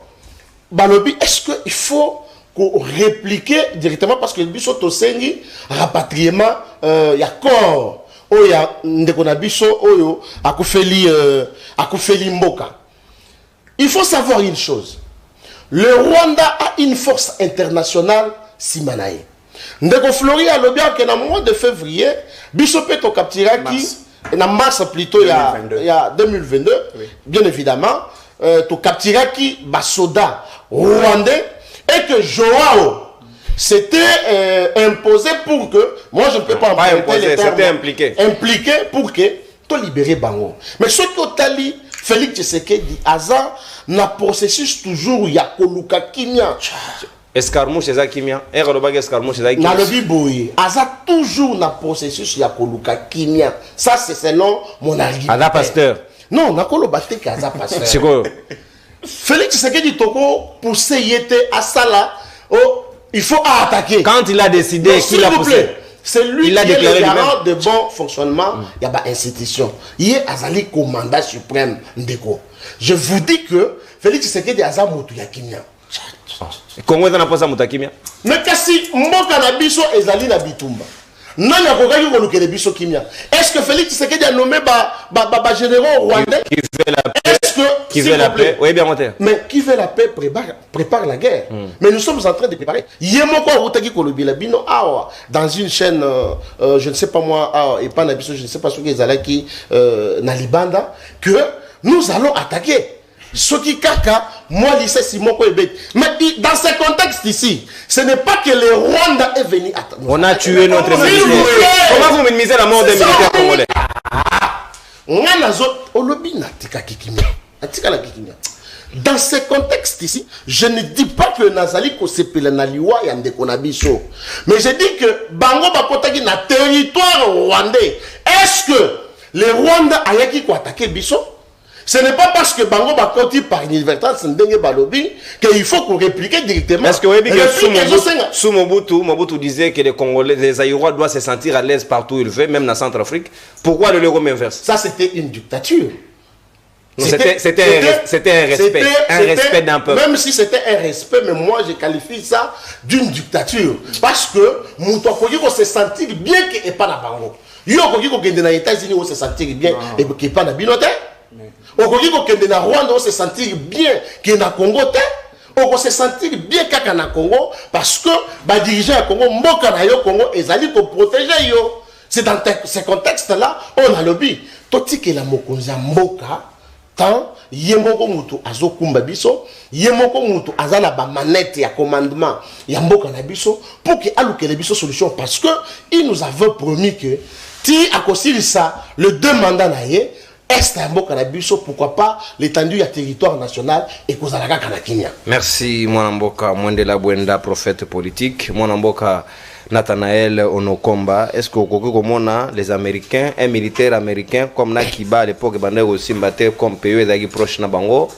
balobi, est-ce qu'il faut répliquer directement parce que le biso tosengi rapatriement il y a corps il y a ndekona biso oyo akufeli mboka. Il faut savoir une chose, le Rwanda a une force internationale simanae. Ndeko Flori a lobby que dans le mois de février biso pe to capturaki na mars plutôt il y a 2022 oui. Bien évidemment to capturaki basoda rwandais et que Joao s'était imposé pour que, moi je ne peux pas imposer, c'était impliqué pour que tu libérer Bango. Mais ce que tu as dit, Félix Tshisekedi, Aza, na processus toujours Yakoluka Kimia. Escarmouche c'est ça Kimia. Escarmouche c'est ça Kimia. Na le biboui, Aza toujours na processus Yakoluka Kimia. Ça c'est selon mon argument. Aza Pasteur. Non, na kolo batte Aza Pasteur. C'est quoi? Félix Tshisekedi Toko poussé yete Asala, oh, il faut attaquer. Quand il a décidé qu'il a poussé, c'est lui qui est le garant de bon fonctionnement. Il y a une institution. Il y a Azali commandant suprême Ndeko. Je vous dis que Félix Tshisekedi Aza Moutou Yakimia. Congo n'a pas ça Moutou Yakimia. Mais kasi Mboka na biso ezali na bitumba. Non, il y a quelqu'un qui est-ce que Félix Tshisekedi a nommé généraux rwandais qui fait la paix? Qui veut la paix? Oui, bien monté. Mais qui veut la paix prépare la guerre. Mais nous sommes en train de préparer. Dans une chaîne, je ne sais pas moi, et pas je ne sais pas ce qu'ils allaient qui Nalibanda, que nous allons attaquer. Ce qui caca, moi, lycée Simon Koébet. Mais dans ce contexte ici, ce n'est pas que le Rwanda est venu attaquer. On a tué notre militaire. Comment vous minimisez la mort des militaires congolais? Dans ce contexte ici, je ne dis pas que Nazali Kosepele Naliwa Yande Konabiso. Mais je dis que Bango Bakotaki na territoire rwandais. Est-ce que le Rwanda a yaki ko attaquer Biso? Ce n'est pas parce que Bango Bakoti par inadvertance Ndenge Balobi qu'il faut qu'on réplique directement. Est-ce que sous Mobutu disait que les Congolais, les Aïrois doivent se sentir à l'aise partout où ils veulent, même dans Centrafrique. Pourquoi le Lego m'inverse? Ça c'était une dictature. C'était un respect. Un respect d'un peuple. Même si c'était un respect, mais moi je qualifie ça d'une dictature. Parce que Moutouakogi se sentir bien qu'il n'est pas dans Bango. Yokogi ko kende na États-Unis on se sentir bien et qu'il n'est pas dans Binote. Okoki ko kende na Rwanda on se sentir bien qu'il na Congo te. On se sentir bien kaka na Congo parce que ba dirigeant à Congo mboka na yo Congo ezali ko protéger yo. C'est dans ce contexte là on a lobby toti que la mokonzi mboka tant yemoko mutu azokumba biso yemoko mutu azana ba manette ya commandement ya mboka na biso pour que alukele biso solution parce que il nous avait promis que ti akosili ça le 2 mandats na ye est mboka na biso pourquoi pas l'étendue ya territoire national et kozalaka kana Kenya. Merci mwana mboka Mwendela Bwenda prophète politique mwana mboka Nathanaël Onokomba. Est-ce que vous connaissez les Américains, un militaire américain comme Nakiba à l'époque, aussi comme pays proche na bango.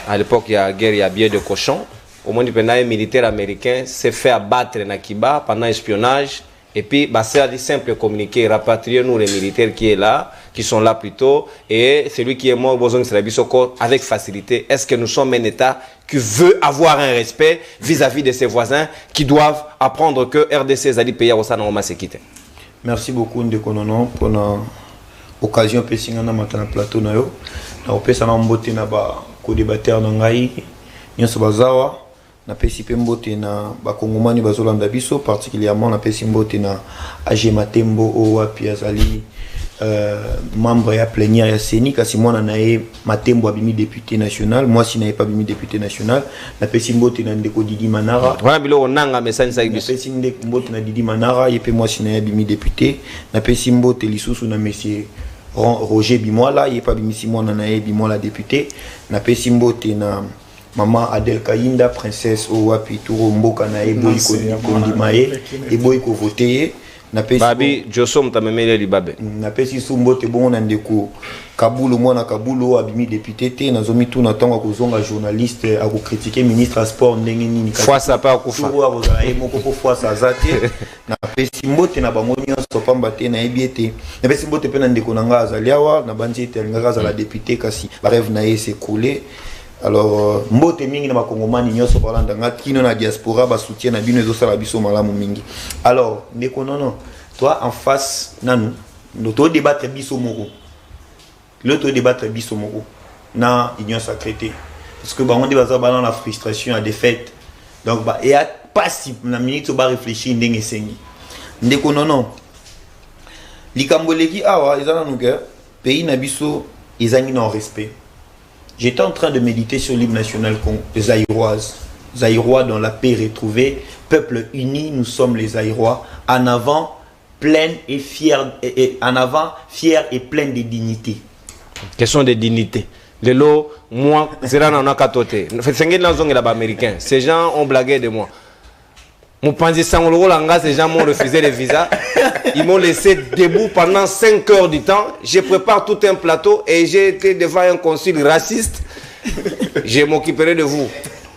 À l'époque, il y a guerre, il y a bien de cochons. au moins du militaire américain s'est fait abattre na Kiba pendant espionnage. Et puis, c'est un simple communiqué, rapatrier nous les militaires qui sont là plutôt, et celui qui est mort, avec facilité. Est-ce que nous sommes un État qui veut avoir un respect vis-à-vis de ses voisins qui doivent apprendre que RDC Zali pays au Sanoma Sekite? Merci beaucoup, Ndekonono, pour l'occasion de passer dans le plateau. Nous avons passé dans le co-débatteur de Ngai, nous sommes na pesi pembote na bakongomani bazolanda biso particulièrement na pesi mbote na AG Matembo o wapi azali membre ya plénière ya CENI kasi mwana nae Matembo abimi député national, moi si nae pas abimi député national, na pesi mbote na ndeko Didi Manara wana bilo nanga message sa biso, na pesi ndeko mbote na Didi Manara yepe moi si nae abimi député, na pesi mbote lisusu na monsieur Roger Bimola yepe abimi si mwana nae Bimola député, na pesi mbote na Maman Adel Kainda, princesse Owapi Touro Mboka na Eboy Kondimae, Eboy ko voté. Babi Josom tamemele libabe. Na pesi sumbote bon na ndeko Kabulu mwana Kabulu abimi député te na zomi tout na tonga ko zonga journaliste a ko critiquer ministre à sport ndenge nini ka. Fois ça pas kufa. Touro abozala moko ko fois ça zate. Na pesi mbote na bango nyonso pamba te na ebiete. Na pesi mbote pe na ndeko nanga azaliawa na banzi te ngaka za la député kasi ba rêve na ye s'écouler. Alors, mbote mingi na bakongomani nyonso balanda kino na diaspora ba soutien na bino ezosala biso malamu mingi. Alors, ndeko non, toi en face nanu, notre débattre biso moko. L'autre débattre biso moko na union sacrée. Parce que on débat dans la frustration, la défaite. Donc bah et a pas si na minute ba réfléchir ndenge sengi. Ndeko non. Likamboleki awa ezana nuka pays na biso ezangi non respect. J'étais en train de méditer sur l'hymne national zaïroise. Zaïrois dans la paix retrouvée, peuple uni, nous sommes les Zaïrois. En avant, plein et fier, en avant, fier et plein de dignité. Question de dignité. Le lot, moi, c'est là on a katoté. Ces gens ont blagué de moi. Mon pensée sans le langa, ces gens m'ont refusé les visas. Ils m'ont laissé debout pendant 5 heures du temps. Je prépare tout un plateau et j'ai été devant un consul raciste. Je m'occuperai de vous.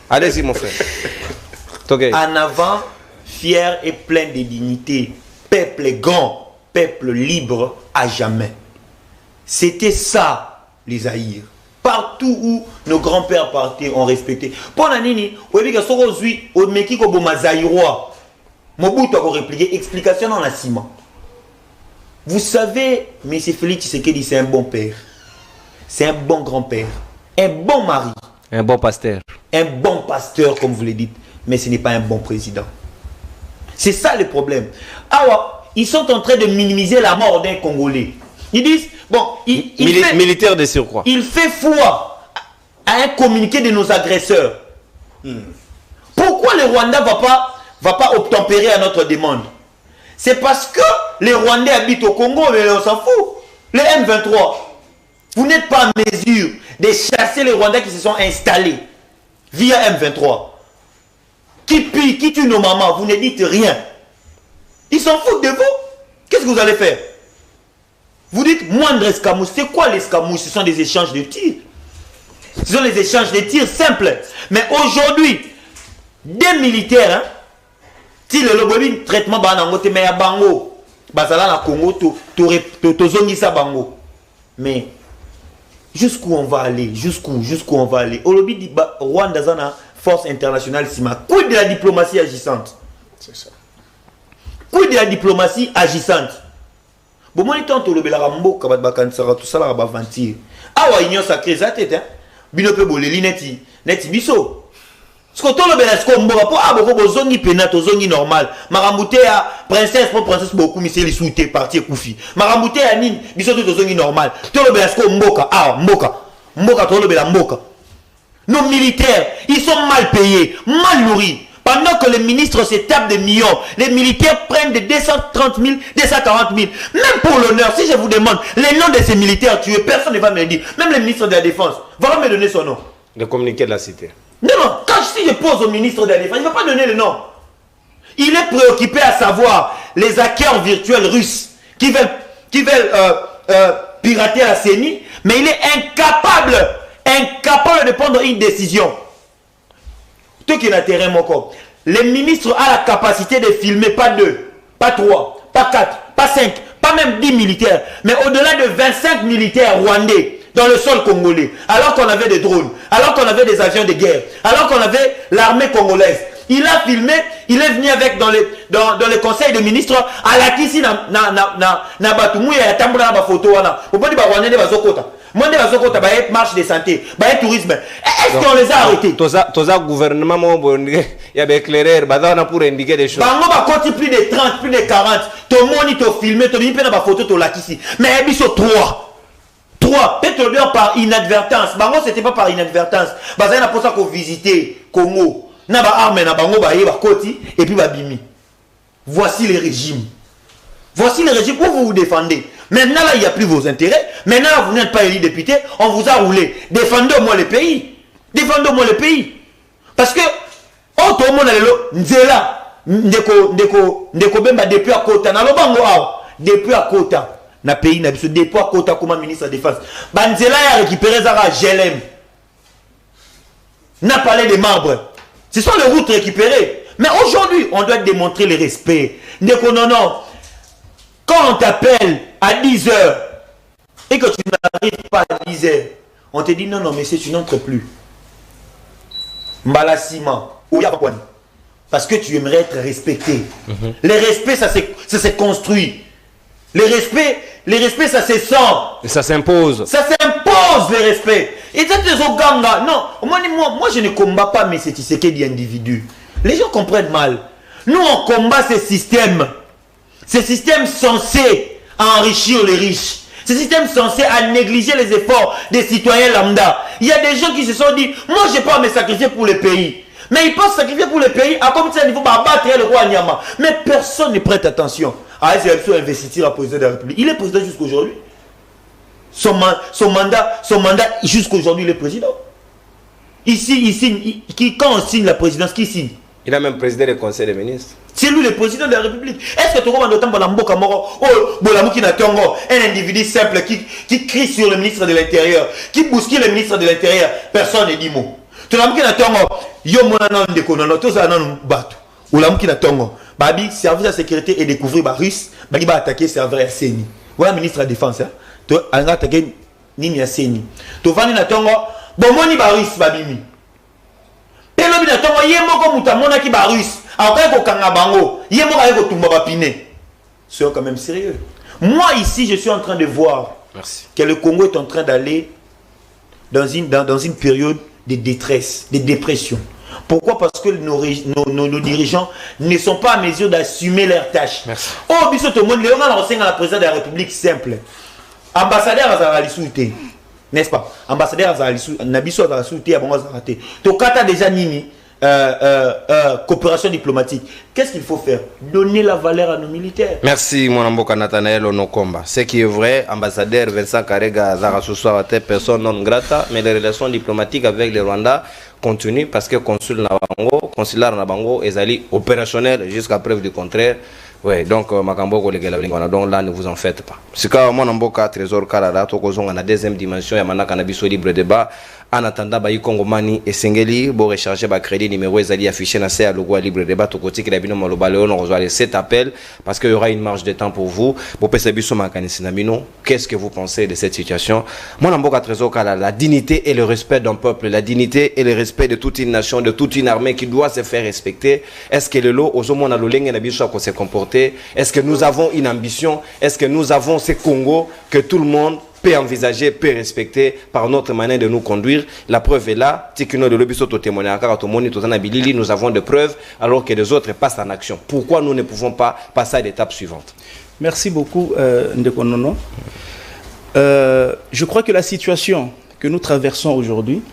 Allez-y, mon frère. Okay. En avant, fier et plein de dignité. Peuple grand, peuple libre à jamais. C'était ça, les Zaïre. Partout où nos grands-pères partaient, ont respecté. Pour Nanini, Mobutu a répliqué, explication dans la ciment. Vous savez, M. Félix Tshisekedi, c'est un bon père. C'est un bon grand-père. Un bon mari. Un bon pasteur. Un bon pasteur, comme vous le dites. Mais ce n'est pas un bon président. C'est ça le problème. Alors, ils sont en train de minimiser la mort d'un Congolais. Ils disent, bon, militaire de surcroît. Il fait foi à un communiqué de nos agresseurs. Pourquoi le Rwanda va pas obtempérer à notre demande? C'est parce que les Rwandais habitent au Congo, mais on s'en fout. Les M23, vous n'êtes pas en mesure de chasser les Rwandais qui se sont installés via M23. Qui pille, qui tue nos mamans, vous ne dites rien. Ils s'en foutent de vous. Qu'est-ce que vous allez faire? Vous dites moindre escamouche. C'est quoi l'escamouche? Ce sont des échanges de tirs. Ce sont des échanges de tirs simples. Mais aujourd'hui, des militaires, hein, si le lobby traitement banangote mais à bango, basala na Congo tozongisa bango. Mais jusqu'où on va aller? Jusqu'où on va aller? Au lobby dit Rwanda zana force internationale sima. Quid de la diplomatie agissante? C'est ça. Quid de la diplomatie agissante? Bon, moi, tant que le Belambo, Kabadbakansara, tout ça, là, va ventir. Ah, ouais, union sacrée, ça tête, hein. Binope boleli neti biso. Ce que tout le Belasco, ah, beaucoup, zongi pénate, zongi normal. Marambouté à princesse, beaucoup, mais c'est les sous-té, parti, koufi. Marambouté à Nine, biso, tout zongi normal. Tout le Belasco, mboka, tout le Belamboka. Nos militaires, ils sont mal payés, mal nourris. Pendant que les ministres se tapent des millions, les militaires prennent de 230 000, 240 000. Même pour l'honneur, si je vous demande les noms de ces militaires tués, personne ne va me le dire. Même le ministre de la Défense va me donner son nom. Le communiqué de la cité. Non, si je pose au ministre de la Défense, il ne va pas donner le nom. Il est préoccupé à savoir les hackers virtuels russes qui veulent pirater la CENI, mais il est incapable de prendre une décision. Tout qui n'a terrain moko. Les ministres ont la capacité de filmer pas 2, pas 3, pas 4, pas 5, pas même 10 militaires, mais au-delà de 25 militaires rwandais dans le sol congolais, alors qu'on avait des drones, alors qu'on avait des avions de guerre, alors qu'on avait l'armée congolaise. Il a filmé, il est venu avec dans les conseils de ministres à la kisi na batumou ya tambula na photo wana. Au point de Rwanda ba zokota. Monde ba zokota ba marche de santé, ba tourisme. Est-ce qu'on les a arrêtés? Toza gouvernement mo il y a des éclaireurs bazana pour indiquer des choses. Bango ba koti plus de 30, plus de 40. To moni to filmer, to bimi pe na ba photo to la kisi. Mais biso 3. Peut-être bien par inadvertance. Bango c'était pas par inadvertance. Bazana pour ça qu'on visiter Congo. Na ba arme na bango ba yeba koti et puis ba bimi. Voici les régimes. Voici les régimes où vous vous défendez. Maintenant là il n'y a plus vos intérêts. Maintenant là, vous n'êtes pas élu député, on vous a roulé. Défendez-moi le pays. Défendez-moi le pays. Parce que oh tout le monde est nzela ndeko bemba depuis à Kota na lobango depuis à Kota na pays na biso depuis à Kota comme ministre de la défense. Banzela a récupéré Zara GLM. N'a parlé des membres. Ce sont les routes récupérées. Mais aujourd'hui, on doit démontrer le respect. Non, quand on t'appelle à 10 h et que tu n'arrives pas à 10 h, on te dit non, non, mais tu n'entres plus. Mbalassima, ou Yapouane. Parce que tu aimerais être respecté. Le respect, ça se construit. Le respect, ça se sent. Et ça s'impose. Ça s'impose, le respect. Et ça, les Oganga, non, moi, je ne combats pas mais c'est Tshisekedi d'individus. Les gens comprennent mal. Nous, on combat ces systèmes censés enrichir les riches. Ces systèmes censés à négliger les efforts des citoyens lambda. Il y a des gens qui se sont dit, moi, je ne vais pas me sacrifier pour le pays. Mais ils peuvent sacrifier pour le pays à comme ça, il faut battre le roi Nyama. Mais personne ne prête attention. Ah, il faut investir à président de la République. Il est président jusqu'à aujourd'hui. Son mandat jusqu'à aujourd'hui, il est président. Ici, quand on signe la présidence, qui signe? Il a même présidé le conseil des ministres. C'est lui le président de la République. Est-ce que tu vois un individu simple qui crie sur le ministre de l'Intérieur, qui bouscule le ministre de l'Intérieur, personne ne dit mot. Tu n'as pas Babi, service de sécurité et découvrir les Russes, Babi va attaquer le serveur Seni. Voilà le ministre de la Défense. Tu as attaqué Nini Seni. Tu vas venir à Tongo, bon, moni Baris, Babimi. Et le bina Tongo, yémo comme Moutamona qui Baris. Après, il Kangabango, yémo avec Tumba Bapine. C'est quand même sérieux. Moi, ici, je suis en train de voir que le Congo est en train d'aller dans une période de détresse, de dépression. Pourquoi? Parce que nos dirigeants ne sont pas à mesure d'assumer leurs tâches. Merci. Oh, biso tout le monde, Léon a renseigné à la présidente de la République simple. Ambassadeur à la souté, n'est-ce pas? Ambassadeur à la souté, Nabiso à la souté, à Bonazarate. Tokata déjà Nini, coopération diplomatique. Qu'est-ce qu'il faut faire? Donner la valeur à nos militaires. Merci, mon amboka Nathanaël Onokomba. Ce qui est vrai, ambassadeur Vincent Karega Zarasusawate, personne non grata, mais les relations diplomatiques avec le Rwanda continuent parce que consulat Nabango est allé opérationnel jusqu'à preuve du contraire. Oui, donc Makambo donc là ne vous en faites pas. C'est quand mon amboka trésor Kalala, Tokozong la deuxième dimension, Yamana Canabiso libre débat. En attendant, Bayi Kongomani et Sengeli, pour recharger le crédit numéro Ezali affiché dans le logo libre débat. Tout côté qui a bien le baléon, on reçoit les 7 appels parce qu'il y aura une marge de temps pour vous. Qu'est-ce que vous pensez de cette situation? Mon amboka trésor Kalala, la dignité et le respect d'un peuple, la dignité et le respect de toute une nation, de toute une armée qui doit se faire respecter. Est-ce que le lot, aux hommes, on a le se comporter? Est-ce que nous avons une ambition? Est-ce que nous avons ce Congo que tout le monde peut envisager, peut respecter par notre manière de nous conduire? La preuve est là. Nous avons des preuves alors que les autres passent en action. Pourquoi nous ne pouvons pas passer à l'étape suivante? Merci beaucoup, Ndekonono. Je crois que la situation que nous traversons aujourd'hui,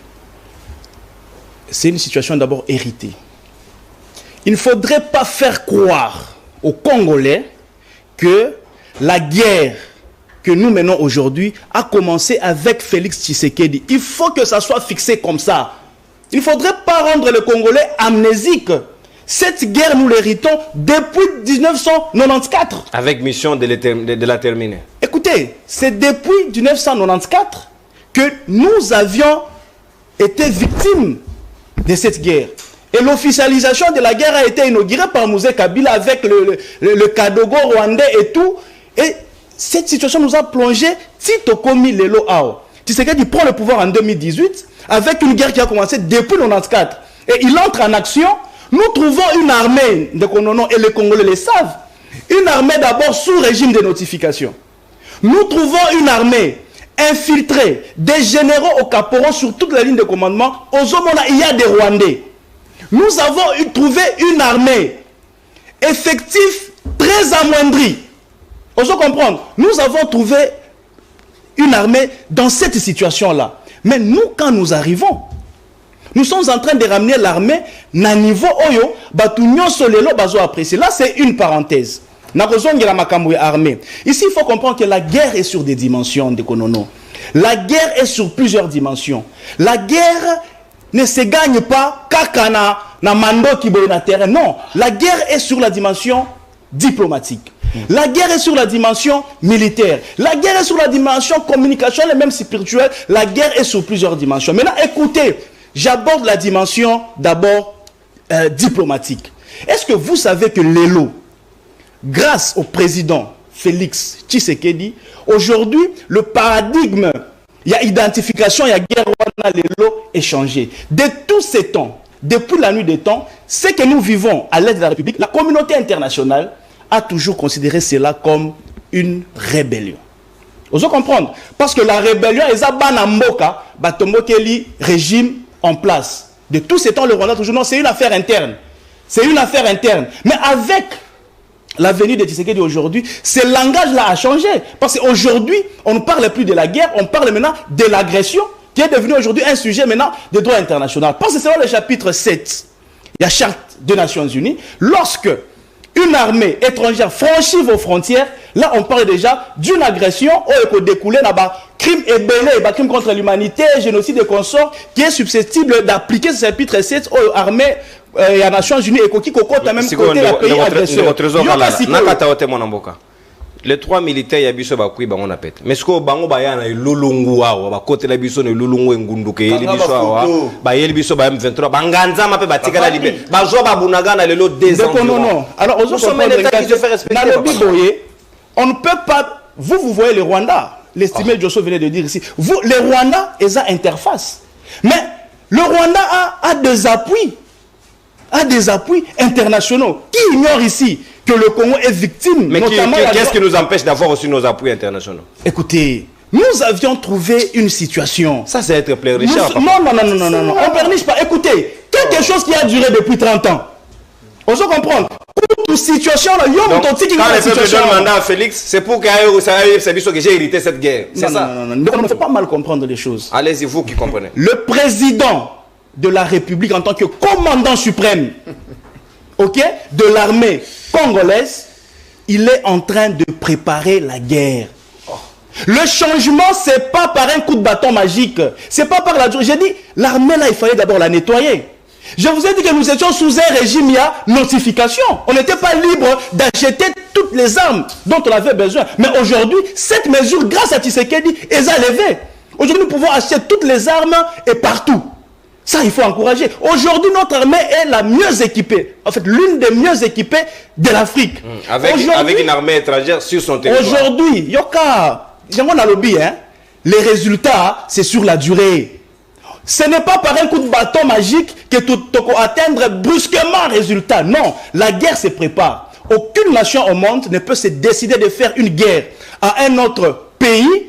c'est une situation d'abord héritée. Il ne faudrait pas faire croire aux Congolais que la guerre que nous menons aujourd'hui a commencé avec Félix Tshisekedi. Il faut que ça soit fixé comme ça. Il ne faudrait pas rendre le Congolais amnésique. Cette guerre, nous l'héritons depuis 1994. Avec mission de la terminer. Écoutez, c'est depuis 1994 que nous avions été victimes de cette guerre. Et l'officialisation de la guerre a été inaugurée par Mouzé Kabila avec le Kadogo rwandais et tout. Et cette situation nous a plongé Tito Komi Lelo Ao. Tshisekedi prend le pouvoir en 2018 avec une guerre qui a commencé depuis 1994. Et il entre en action. Nous trouvons une armée de Konono et les Congolais le savent. Une armée d'abord sous régime de notification. Nous trouvons une armée infiltrée, des généraux aux caporaux sur toute la ligne de commandement. Aux Omona, il y a des Rwandais. Nous avons trouvé une armée effective très amoindrie. Vous comprenez? Nous avons trouvé une armée dans cette situation-là. Mais nous, quand nous arrivons, nous sommes en train de ramener l'armée à niveau oyo, batunyo solelo bazo apprécié. Là, c'est une parenthèse. Ici, il faut comprendre que la guerre est sur des dimensions de Konono. La guerre est sur plusieurs dimensions. La guerre ne se gagne pas kakana na mando ki boy na terrain. Non, la guerre est sur la dimension diplomatique. La guerre est sur la dimension militaire. La guerre est sur la dimension communicationnelle et même spirituelle. La guerre est sur plusieurs dimensions. Maintenant, écoutez, j'aborde la dimension d'abord diplomatique. Est-ce que vous savez que l'ELO, grâce au président Félix Tshisekedi, aujourd'hui, le paradigme, il y a identification, il y a guerre, l'ELO est changé. De tous ces temps, depuis la nuit des temps, ce que nous vivons à l'est de la République, la communauté internationale a toujours considéré cela comme une rébellion. Vous comprenez? Parce que la rébellion, ils ont banamboka, batombokeli régime en place. De tous ces temps, le Rwanda toujours non, c'est une affaire interne. C'est une affaire interne. Mais avec la venue de Tshisekedi aujourd'hui, ce langage-là a changé. Parce qu'aujourd'hui, on ne parle plus de la guerre, on parle maintenant de l'agression, qui est devenu aujourd'hui un sujet maintenant de droit international. Parce que c'est dans le chapitre 7, il y a Charte des Nations Unies, lorsque une armée étrangère franchit vos frontières, là on parle déjà d'une agression qui découlé là-bas, crime ébélé, crime contre l'humanité, génocide et consorts, qui est susceptible d'appliquer ce chapitre 7 aux armées et à Nations Unies et qui côté même côté la pays agresseur. Les trois militaires ya biso ba kui bango na pete. Mais ce que bango ba ya na lulungu wa ba côté la biso ne lulungu ngunduke yeli biso wa ba yeli biso ba M23 ba nganza ma pe ba tika la libé. Ba zo ba bunaga na lelo des ans. Non. Alors aux autres l'État qui se fait respecter. On ne peut pas vous voyez le Rwanda, l'estimé Josso venait de dire ici. Vous le Rwanda est à interface. Mais le Rwanda a des appuis internationaux. Qui ignore ici que le Congo est victime? Mais qu'est-ce qui nous empêche d'avoir aussi nos appuis internationaux? Écoutez, nous avions trouvé une situation. Ça, c'est être plein Richard. Non. On ne perniche pas. Écoutez, quelque chose qui a duré depuis 30 ans. On se comprend. Toute situation là, quand le peuple donne mandat à Félix, c'est pour que j'ai hérité cette guerre. C'est ça. Non. Il ne faut pas mal comprendre les choses. Allez-y, vous qui comprenez. Le président de la République en tant que commandant suprême, de l'armée congolaise, il est en train de préparer la guerre. Le changement, c'est pas par un coup de bâton magique. C'est pas par la... J'ai dit, l'armée là, il fallait d'abord la nettoyer. Je vous ai dit que nous étions sous un régime, il y a notification. On n'était pas libre d'acheter toutes les armes dont on avait besoin. Mais aujourd'hui, cette mesure, grâce à Tshisekedi, est élevée. Aujourd'hui, nous pouvons acheter toutes les armes et partout. Ça, il faut encourager. Aujourd'hui, notre armée est la mieux équipée. En fait, l'une des mieux équipées de l'Afrique. Avec une armée étrangère sur son territoire. Aujourd'hui, Yoka, on a lobby, les résultats, c'est sur la durée. Ce n'est pas par un coup de bâton magique que tu peux atteindre brusquement un résultat. Non, la guerre se prépare. Aucune nation au monde ne peut se décider de faire une guerre à un autre pays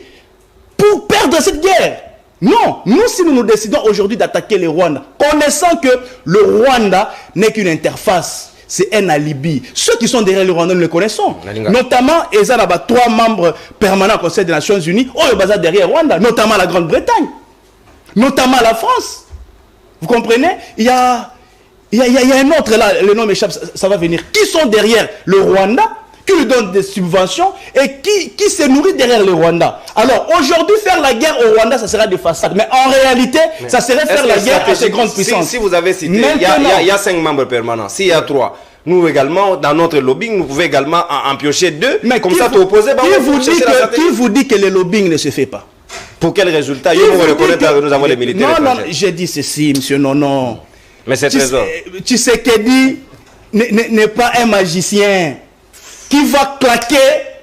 pour perdre cette guerre. Non, nous si nous décidons aujourd'hui d'attaquer le Rwanda, connaissant que le Rwanda n'est qu'une interface, c'est un alibi. Ceux qui sont derrière le Rwanda, nous les connaissons. Notamment, il y a 3 membres permanents au Conseil des Nations Unies, derrière le Rwanda, notamment la Grande-Bretagne, notamment la France. Vous comprenez? Il y a un autre là, le nom m'échappe, ça va venir. Qui sont derrière le Rwanda, qui lui donnent des subventions et qui se nourrit derrière le Rwanda. Alors aujourd'hui, faire la guerre au Rwanda, ça sera des façades. Mais en réalité, ça serait faire la guerre à ces grandes puissances. Si vous avez cité, il y a 5 membres permanents. S'il y a 3, nous également, dans notre lobbying, nous pouvons également en piocher 2. Mais comme ça, tu opposes. Qui vous dit que le lobbying ne se fait pas? Pour quel résultat? Nous avons les militaires. Non, j'ai dit ceci, monsieur. Non. Mais c'est trésor. Tshisekedi n'est pas un magicien qui va claquer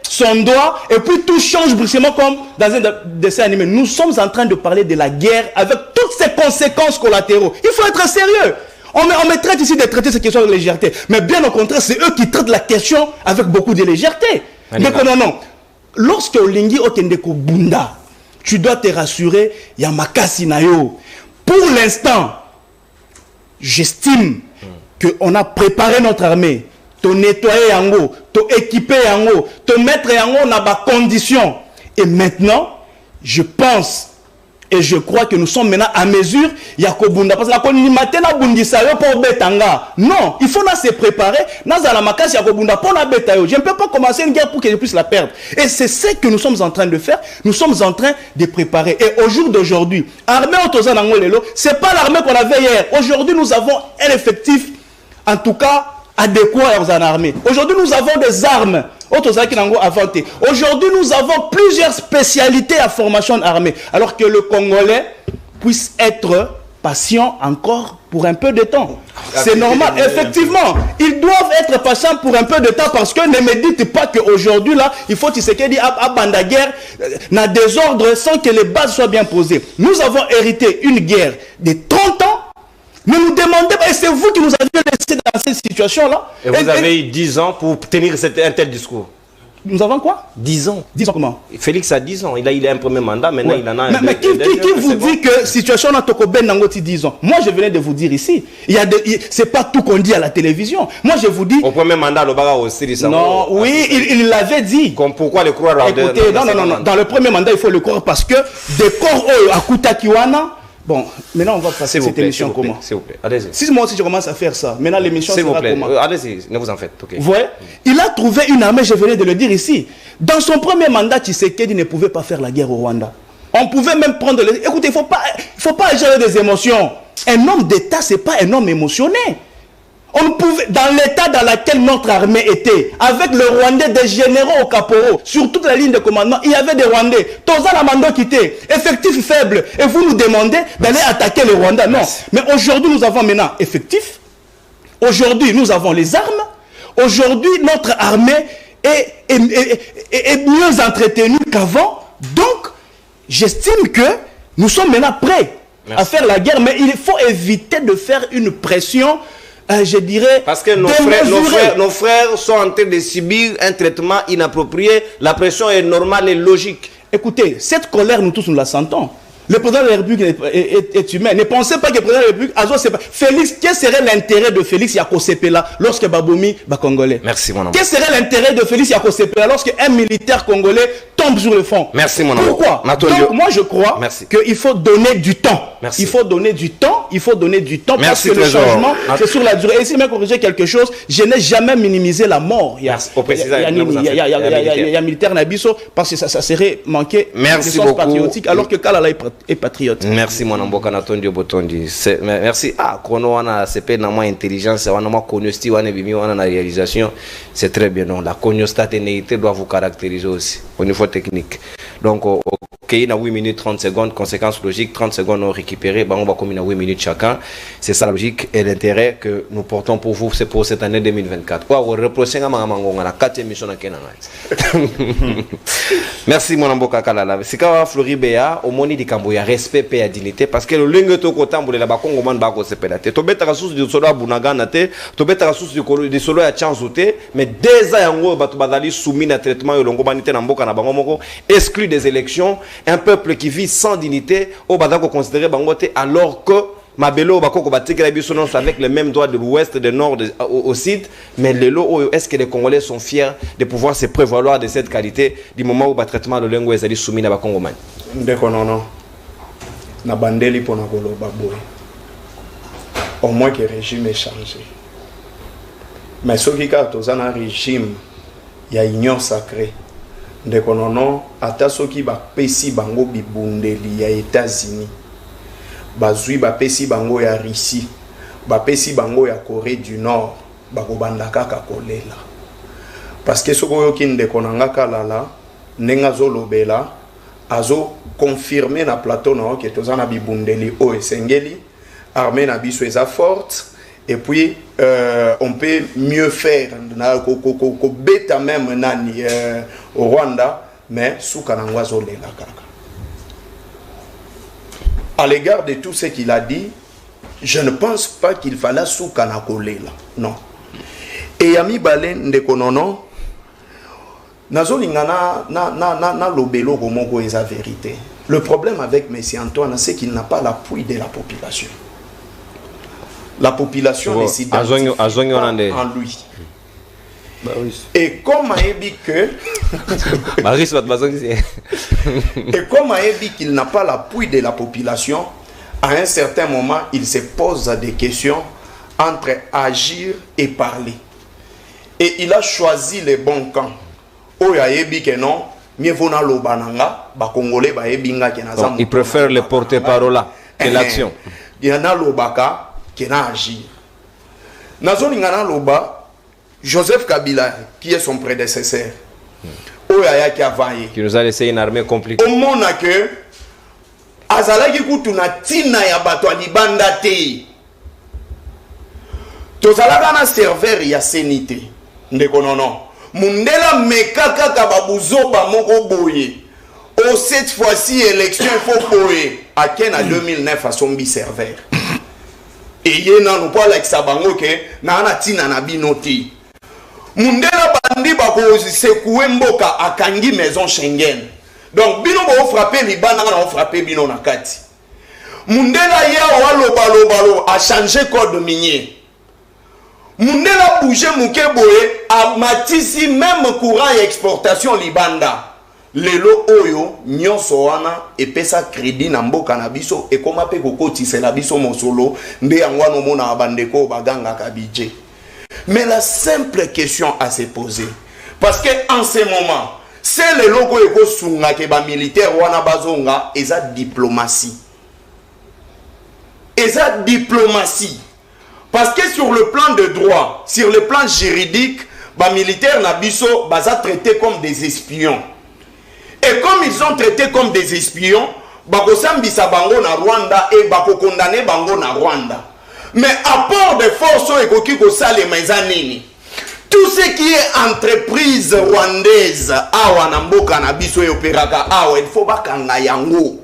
son doigt et puis tout change brusquement comme dans un dessin animé. Nous sommes en train de parler de la guerre avec toutes ses conséquences collatéraux. Il faut être sérieux. On me traite ici de traiter ces questions de légèreté. Mais bien au contraire, c'est eux qui traitent la question avec beaucoup de légèreté. Donc non. Lorsque Olingi Okendeko Bunda, tu dois te rassurer, il y a Makasi Nayo. Pour l'instant, j'estime qu'on a préparé notre armée. Te nettoyer yango, te équiper yango, te mettre yango dans ma condition. Et maintenant, je pense et je crois que nous sommes maintenant à mesure Yakobunda parce que la konimate na bundisayo pour betanga. Non, il faut se préparer dans la makasi Yakobunda pour la betayo. Je ne peux pas commencer une guerre pour que je puisse la perdre. Et c'est ce que nous sommes en train de faire. Nous sommes en train de préparer. Et au jour d'aujourd'hui, armée Otoza Nangolelo, c'est pas l'armée qu'on avait hier. Aujourd'hui, nous avons un effectif en tout cas adéquat aux armées. Aujourd'hui, nous avons des armes. Aujourd'hui, nous avons plusieurs spécialités à formation armée. Alors que le Congolais puisse être patient encore pour un peu de temps. C'est normal. Effectivement, ils doivent être patients pour un peu de temps parce que ne me dites pas qu'aujourd'hui, là, il faut Tshisekedi à banda guerre, dans des ordres sans que les bases soient bien posées. Nous avons hérité une guerre de 30 ans. Mais nous demandez, et c'est vous qui nous avez laissé dans cette situation-là. Et vous avez eu 10 ans pour tenir un tel discours. Nous avons quoi? 10 ans. 10 ans comment? Félix a 10 ans. Il a un premier mandat, maintenant il en a un. Mais qui vous dit que situation n'a pas 10 ans? Moi, je venais de vous dire ici. C'est pas tout qu'on dit à la télévision. Moi, je vous dis. Au premier mandat, le baga aussi. Non, oui, il l'avait dit. Pourquoi le croire? Écoutez, non. Dans le premier mandat, il faut le croire parce que des corps à Koutakiwana. Bon, maintenant on va passer cette émission comment? S'il vous plaît, allez-y. Si moi aussi je commence à faire ça, maintenant l'émission sera comment? Allez-y, ne vous en faites. Okay. Vous voyez, il a trouvé une armée, je venais de le dire ici. Dans son premier mandat, Tshisekedi ne pouvait pas faire la guerre au Rwanda. On pouvait même prendre les... Écoutez, il faut pas gérer des émotions. Un homme d'État, c'est pas un homme émotionné. On pouvait, dans l'état dans lequel notre armée était, avec le Rwandais des généraux au caporaux, sur toute la ligne de commandement, il y avait des Rwandais. Toza la mando quitté, effectif faible. Et vous nous demandez d'aller attaquer le Rwanda. Non. Mais aujourd'hui, nous avons maintenant effectif. Aujourd'hui, nous avons les armes. Aujourd'hui, notre armée est mieux entretenue qu'avant. Donc, j'estime que nous sommes maintenant prêts à faire la guerre. Mais il faut éviter de faire une pression. Je dirais... Parce que nos frères sont en train de subir un traitement inapproprié. La pression est normale et logique. Écoutez, cette colère, nous tous, nous la sentons. Le président de la République est humain. Ne pensez pas que le président de la République... Félix, quel serait l'intérêt de Félix Yakosepela lorsque Baboumi va congolais? Merci, mon ami. Quel serait l'intérêt de Félix Yakosepela lorsque un militaire congolais tombe sur le front? Merci, mon ami. Pourquoi? Donc, moi, je crois qu'il faut donner du temps. Merci. Il faut donner du temps. Il faut donner du temps. Merci, parce que le changement, c'est sur la durée. Et si je corriger quelque chose, je n'ai jamais minimisé la mort. Il y a un militaire Nabiso parce que ça serait manqué de sens patriotique alors que Kalala est patriote. Merci mon amboka Natondi Botondi. Merci. Ah, Chrono wana c'est na moins intelligence, wana moins cognosti, wana bimi wana na réalisation. C'est très bien. Donc la cognostaténéité doit vous caractériser aussi au niveau technique. Donc ok, na 8 minutes 30 secondes, conséquence logique, 30 secondes on récupéré, on va comme 8 minutes chacun. C'est ça la logique et l'intérêt que nous portons pour vous, c'est pour cette année 2024. Quoi, vous reprochez à Mangonga, la 4e émission à Kenan. Merci mon amboka Kalala. C'est quand Floribéa au moni di Kamboya respect paix et dignité parce que le lingue to kotamboule la bakongo man bako sepelate. To beta source de solo bunagana te, to beta source de solo ya chanzote, mais déjà yango batu badali soumis à traitement yolongo banité na mboka na bango moko exclu des élections, un peuple qui vit sans dignité au badako considéré bangote alors que Mabelo Bakoko Batikela Bissonon avec les mêmes droits de l'ouest, du nord au sud. Mais est-ce que les Congolais sont fiers de pouvoir se prévaloir de cette qualité du moment où le traitement de langue est soumis à la Congo? Non. Na bandeli pour na koloba boy. Au moins que le régime est changé. Mais ce qui est un régime, il y a une union sacrée. Non, ata soki ba pesi bango bibundeli ya États-Unis. Bazui ba pesi bango ya Russie, ba pesi bango ya Corée du Nord, bakobanda kaka kolela. Parce que soko yo kinde konanga kalala, nenga zolobela, azo confirmer na plateau na que tozana bibundeli o esengeli, armée na biso est forte et puis on peut mieux faire na ko beta même nani au Rwanda mais souka na ngwazo lela kaka. À l'égard de tout ce qu'il a dit, je ne pense pas qu'il fallait souka na kolela. Non. Et Yami Balen de Konono, Nazolingana na lobelo komoko est la vérité. Le problème avec M. Antoine, c'est qu'il n'a pas l'appui de la population. La population ne s'identifie pas en lui. Et comme a dit que et comme a dit qu'il n'a pas l'appui de la population, à un certain moment, il se pose des questions entre agir et parler. Et il a choisi les bons camps. Il préfère le porte-parole que l'action. Il y en a l'obaka qui n'a agir. Joseph Kabila, qui est son prédécesseur, qui nous a laissé une armée compliquée. Au monde que Azalaki Kutuna Tina ya bato libanda te. Tozalaka na serveur ya senité. Ndeko non. Mundela mekaka kababuzoba moko boye. Oh, cette fois-ci, élection, il faut boye. À Ken en 2009, à Sombi serveur. Et il y a un peu avec Sabango que na tina na binoti. Mundela bandi bako sekoué mboka à Kangi maison Schengen. Donc bino bo frapper Liban na frapper bino na kati. Mundela ya walo a changé code minier. Mundela bouger mouke boye a matisi même courant et exportation libanda. Lelo oyo nyonso wana epesa crédit na mboka na biso et koma pe kokotisa la biso mosolo nde yangwana mona abandeko baganga ka budget. Mais la simple question à se poser, parce que en ce moment, c'est le logo eko sunga ke ba militaire wana bazonga eza diplomatie. Eza diplomatie. Parce que sur le plan de droit, sur le plan juridique, ba militaire na biso baza traité comme des espions. Et comme ils sont traités comme des espions, bako sambisa bango na Rwanda et bako condamné bango na Rwanda. Mais apport de force ekoki ko sale maizanini. Tout ce qui est entreprise rwandaise awa na mboka na biso e operaka awa il faut bakanga yango.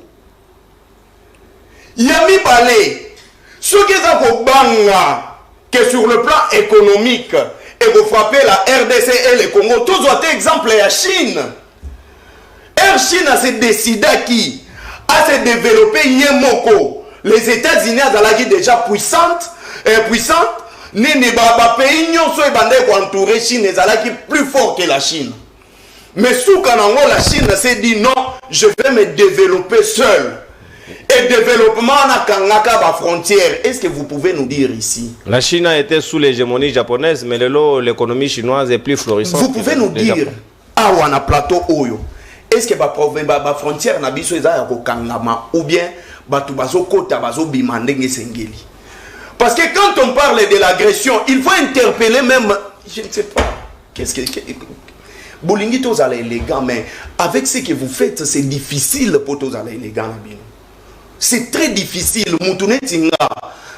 Yami balé ce qui est ko banga que sur le plan économique et ko frapper la RDC et le Congo tous autres exemples la Chine. Air Chine a se décidé qui a se développer yemoko. Les États-Unis ont déjà puissante, les pays ont entouré Chine, ils plus fort que la Chine. Mais sous Kanango, la Chine s'est dit non, je vais me développer seul. Et développement na kangaka ba frontière. Est-ce que vous pouvez nous dire ici? La Chine a été sous l'hégémonie japonaise, mais l'économie chinoise est plus florissante. Vous pouvez nous dire, ah on a plateau oyo. Est-ce que ba frontière na biso eza ko kangama ou bien batu bazo kota bazo bimandenge sengeli? Parce que quand on parle de l'agression, il faut interpeller même, je ne sais pas, qu'est-ce que Bolingi tozala élégant, mais avec ce que vous faites, c'est difficile pour tozala élégant. C'est très difficile. Moutoune tinga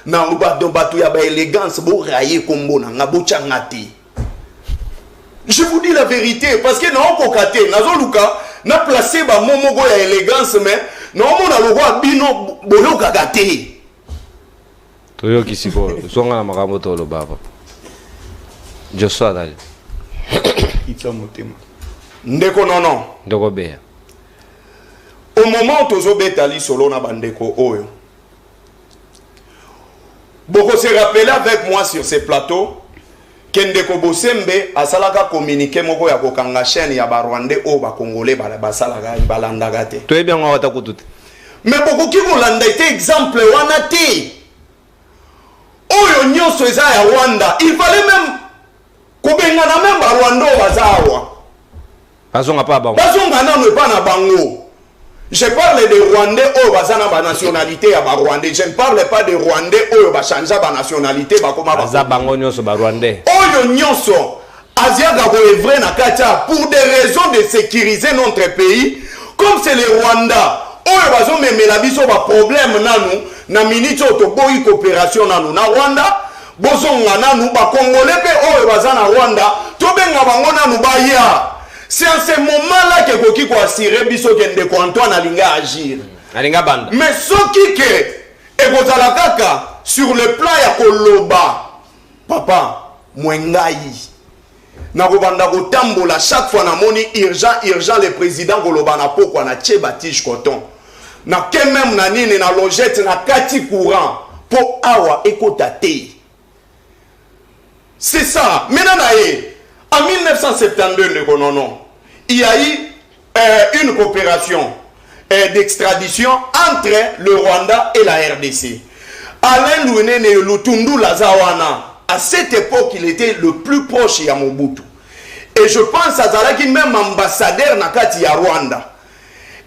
na batu ya ba élégance bo rayer kombo na ngabocha ngati. Je vous dis la vérité parce que na okokate nazo luka na placé ba momogo ya élégance mais na omona lo roi bino boloka gate. Toyo kisiko songa na makambo to lo baba. Je sois d'aller. Ndeko non. Ndoko bea. Au moment où tozo betali solo na bandeko oyo. Beaucoup se rappellent avec moi sur ces plateaux Kendeko Bosembe asalaka communiqué moko ya kokanga chaîne ya Barwandais o ba Congolais basalaka balandaka te. Toi bien ngwa takutu. Mais beaucoup qui kolanda été exemple wana te. Oyo nyonso eza ya Rwanda, il fallait même kobenga na même Rwanda bazawa. Bazonga pa bango. Bazonga na ne pas na bango. Je parle de Rwandais au bazana ba nationalité à ba Rwandais. Je ne parle pas de Rwandais au ba changer ba nationalité ba koma ba. Za bango nyonso ba Rwandais. Oyo nyonso Asia ga ko evre na kacha pour des raisons de sécuriser notre pays comme c'est le Rwanda. Oyo bazo memela biso ba problème nanu na minute oto boyi coopération nanu na Rwanda bozonga nanu ba congolais pe oyo baza na Rwanda to benga bango nanu ba ya. C'est en ce moment-là que koki ko assurer biso ke ndeko Antoine alinga agir. Alinga banda. Mais soki ke e kozala kaka sur le plan ya koloba papa mwengai na kobanda kotambola chaque fois na moni urgent le président koloba na pokwa na tche batiche coton na ke même na nini na logette na kati courant po awa ekota te. C'est ça. Maintenant en 1972 il y a eu une coopération d'extradition entre le Rwanda et la RDC. Alain Louenene Lutundu Lazawana, à cette époque, il était le plus proche de Mobutu. Et je pense à Zalaki, même ambassadeur Nakati à Rwanda.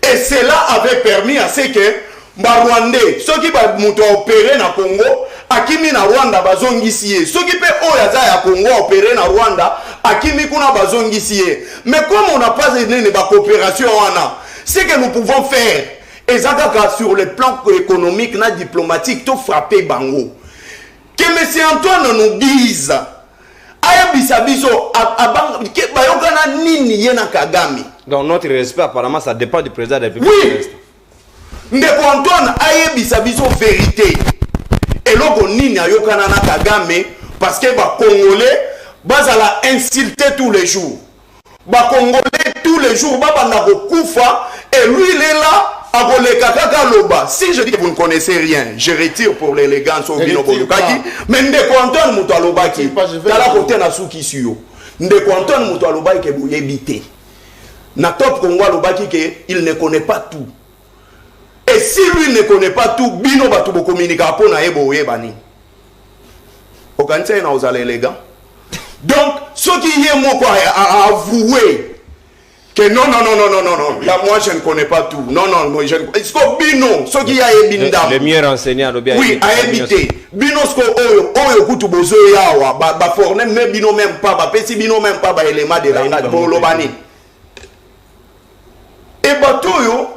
Et cela avait permis à ce que Rwandais, ceux qui ont opéré na Congo, Akimi na Rwanda bazongisiye. Ceux qui peuvent oyaza ya Congo opérer na Rwanda, Akimi kuna bazongisiye. Mais comme on n'a pas de coopération, ce que nous pouvons faire, et ça sur le plan économique et diplomatique, tout frapper Bango. Que M. Antoine nous dise, donc notre respect apparemment ça dépend du président de la République. Oui. Ndeko Antoine ayebisa biso vérité. Et loko nini ayokana na Kagame parce que ba Congolais bazala insulter tous les jours. Ba Congolais tous les jours banda kokufa et lui il est là à koleka kaka loba. Si je dis que vous ne connaissez rien, je retire pour l'élégance au bino bolukaki, mais Ndeko Antoine muto alobaki tala côté na suki suyo. Ndeko Antoine muto alobaki ke boyebite. Na top Congo alobaki ke il ne connaît pas tout. Et si lui ne connaît pas tout, bino batu bo communiquer pour na ebo yebani. Okanse na ozala élégant. Donc, ce qui est moi quoi à avouer que non, là moi je ne connais pas tout. Non, moi je ne connais pas. Est-ce que bino, ce qui a ebindam. Le mieux renseigné à l'objet. Oui, à éviter. Bino ce que oyo kutu bozo yawa, ba forne même bino même pas, ba pesi bino même pas ba élément de langage pour lobani. Et batoyo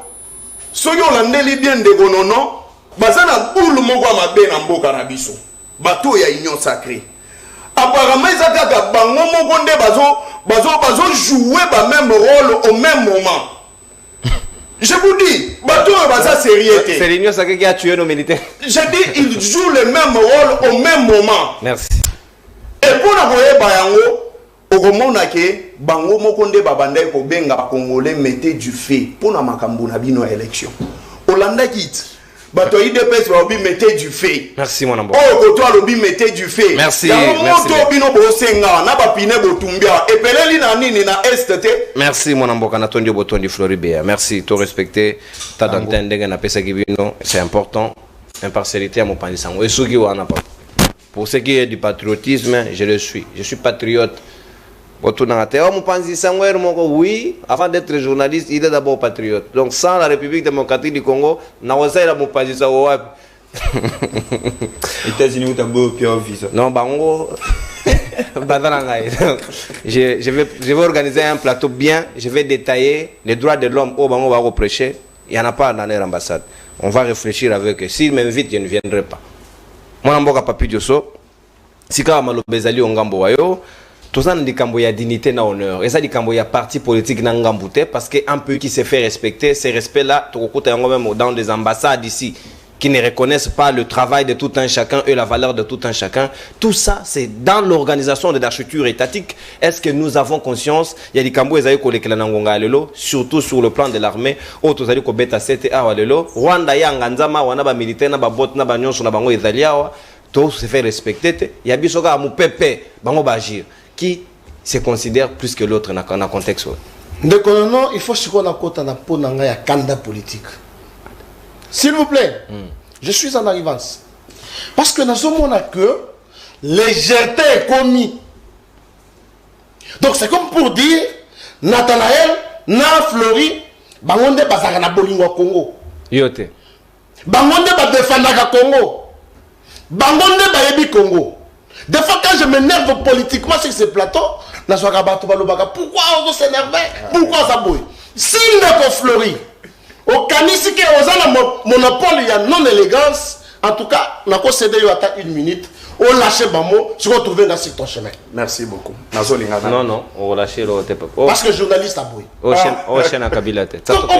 soyo landeli bien de gonono bazana boule moko mabe na mboka na biso bato ya union sacrée apparemment ezaka bango moko nde bazo jouer ba même rôle au même moment. Je vous dis bato baza sérieux. C'est l'union sacrée qui a tué nos militaires. Je dis ils jouent le même rôle au même moment. Merci. Et pour na koyeba yango okomona ke bango moko nde babanda ko benga Congolais mettez du fait pour na makambo na bino élection. Olanda kit bato IDPS ba bi mettez du fait. Merci mon ambo. Oh ko to lobi mettez du fait. Merci. Merci. To bino bo senga na ba pine bo tumbia et peleli na nini na est te. Merci mon ambo kana tondi botondi Floribert. Merci to respecter ta d'antenne denga na pesa kibino, c'est important. Impartialité à mon pani sango. Et suki wana pa. Pour ce qui est du patriotisme, je le suis. Je suis patriote. Oui, avant d'être journaliste, il est d'abord patriote. Donc sans la République démocratique du Congo, États-Unis, non, je vais organiser un plateau bien, je vais détailler les droits de l'homme au Bango va reprocher. Il n'y en a pas dans leur ambassade. On va réfléchir avec eux. S'ils m'invitent, je ne viendrai pas. Mon amboka papi dioso, si quand malo bezali ongambo wayo. Tout ça, c'est une dignité et honneur. Et ça, c'est un parti politique parce qu'un pays qui se fait respecter, ces respects-là, même dans des ambassades ici, qui ne reconnaissent pas le travail de tout un chacun et la valeur de tout un chacun. Tout ça, c'est dans l'organisation de l'architecture étatique. Est-ce que nous avons conscience? Il y a des Cambouis surtout sur le plan de l'armée. Autres allez kobeta sete awalelo. Rwanda ya nganzama wana ba militaire na ba bot na ba nyonso na bango ezaliawa. Tout se fait respecter. Il y a bisoka mu pepe bango ba agir. Qui se considère plus que l'autre dans un contexte. Donc, non, il faut se connaître dans le candidat politique. S'il vous plaît, je suis en arrivance. Parce que dans ce monde, que légèreté est commise. Donc, c'est comme pour dire, Nathanaël, na Flori, bangonde bazaka na bolingo Congo. Yote. Bangonde ba défendaka Congo. Bangonde ba yebi Congo. Des fois, quand je m'énerve politiquement sur ce plateau, pourquoi on s'énerve? Pourquoi ça bouille? Si nous avons fleuri, au canisique, aux monopole, il y a non-élégance, En tout cas, on a cédé à une minute. On lâche Bamo, si on trouve sur ton chemin. Merci beaucoup. Non, on lâche l'autre. Parce que journaliste a boué. Au chaîne à Kabila. Donc, on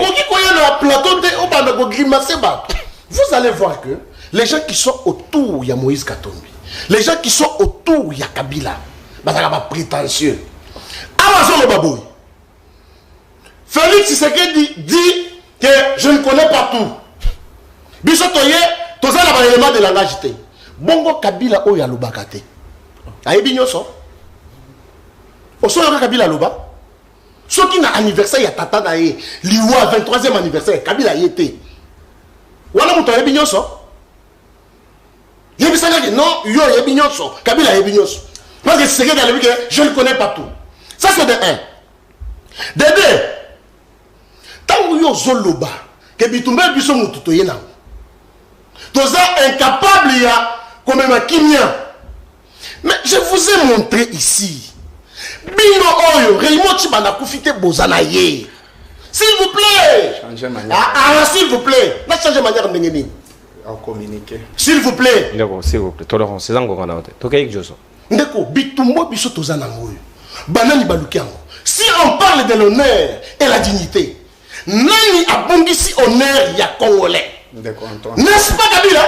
vous allez voir que les gens qui sont autour, il y a Moïse Katumbi. Les gens qui sont autour, il y a Kabila. Ils sont prétentieux. Amazon le babouille. Félix Tshisekedi dit que je ne connais pas tout. Bisotoye, tous les éléments de langage. Bongo Kabila oya lubakate. Ayebi nyoso. Osoyo Kabila luba. Ce qui n'a anniversaire ya tata na ye, liwa 23e anniversaire Kabila yete. Wana muto ayebi nyoso. Yebi sanga que non, yo yebi nyoso, Kabila yebi nyoso. Parce que c'est que je ne connais pas tout. Ça c'est de 1. De 2. Tant yo zoloba, que bitumbe biso mutu to yena. Toza incapable ya comme ma kimia. Mais je vous ai montré ici. Bino oyo, Raymond Chibana Koufite Bozana ye. S'il vous plaît. Changez manière. S'il vous plaît. La changer manière de communiquer. S'il vous plaît. D'accord, s'il vous plaît. Tolérance, c'est ça qu'on a. Tokaïk Joso. Ndeko, bitumbo biso tozana ngoyo. Banani balukiango. Si on parle de l'honneur et la dignité, nani abongisi honneur ya Congolais. N'est-ce pas Kabila?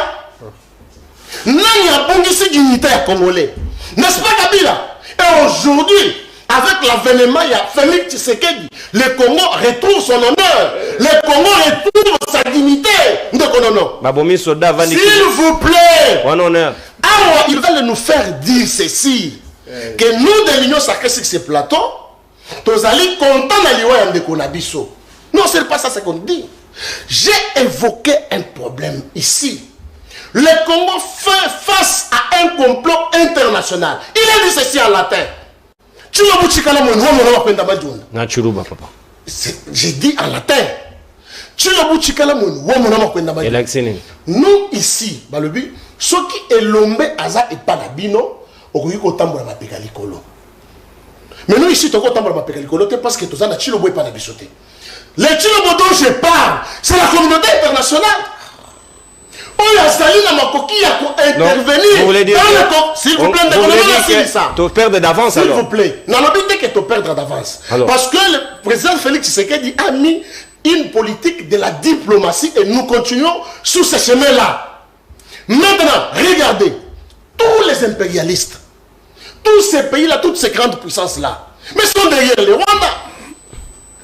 Nani abongisi dignité ya Congolais. N'est-ce pas Kabila? Et aujourd'hui, avec l'avènement, il y a Félix Tshisekedi, le Congo retrouve son honneur. Le Congo retrouve sa dignité. S'il vous plaît. Bon honneur. Alors, ils veulent nous faire dire ceci. Que nous, de l'Union sacrée sur ce plateau, nous allons contents de l'Iwa de Konabiso. Non, ce n'est pas ça ce qu'on dit. J'ai évoqué un problème ici. Le Congo fait face à un complot international. Il a dit ceci en latin. J'ai dit en latin. Nous ici, ceux qui est l'homme aza et panabino, au tambour ma pécalicolo. Mais nous ici, tu as tambour ma pécalicolo parce que tu as chilobo et panabisoté. Les chilobo dont je parle, c'est la communauté internationale. Vous voulez dire s'il vous plaît, tu perds d'avance alors. S'il vous plaît, non, que tu perds d'avance. Parce que le président Félix Tshisekedi a mis une politique de la diplomatie et nous continuons sur ce chemin-là. Maintenant, regardez, tous les impérialistes, tous ces pays-là, toutes ces grandes puissances-là, mais sont derrière le Rwanda.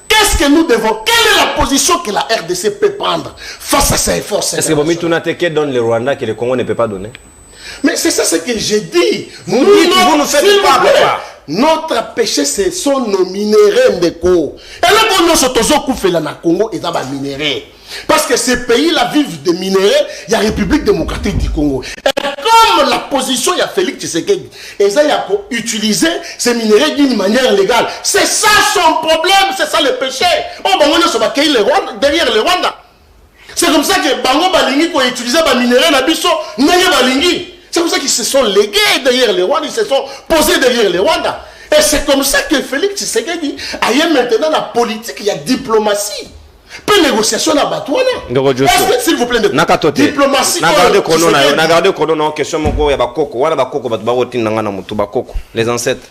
Qu'est-ce que nous devons? Quelle est la position que la RDC peut prendre face à ces forces? Est-ce que Bomitunateke donne le Rwanda que le Congo ne peut pas donner? Mais c'est ça ce que j'ai dit. Vous nous faites pas. Notre péché, ce sont nos minéraux de Congo. Et là, quand nous sommes dans le Congo, ils ont des minéraux. Parce que ces pays-là vivent de minéraux, il y a la République démocratique du Congo. Et comme la position, il y a Félix Tshisekedi, et ça, il y a pour utiliser ces minéraux d'une manière légale. C'est ça son problème, c'est ça le péché. Oh, ben, on est derrière le Rwanda. C'est comme ça que Bango Balingi, pour utiliser les minéraux, Nabiso, Naya Balingi. C'est comme ça qu'ils se sont légués derrière les Rwandais, ils se sont posés derrière les Rwandais. Et c'est comme ça que Félix Tshisekedi a maintenant la politique, il y a diplomatie. Peu négociation à Batouana. Est-ce que, s'il vous plaît, diplomatie. Les ancêtres,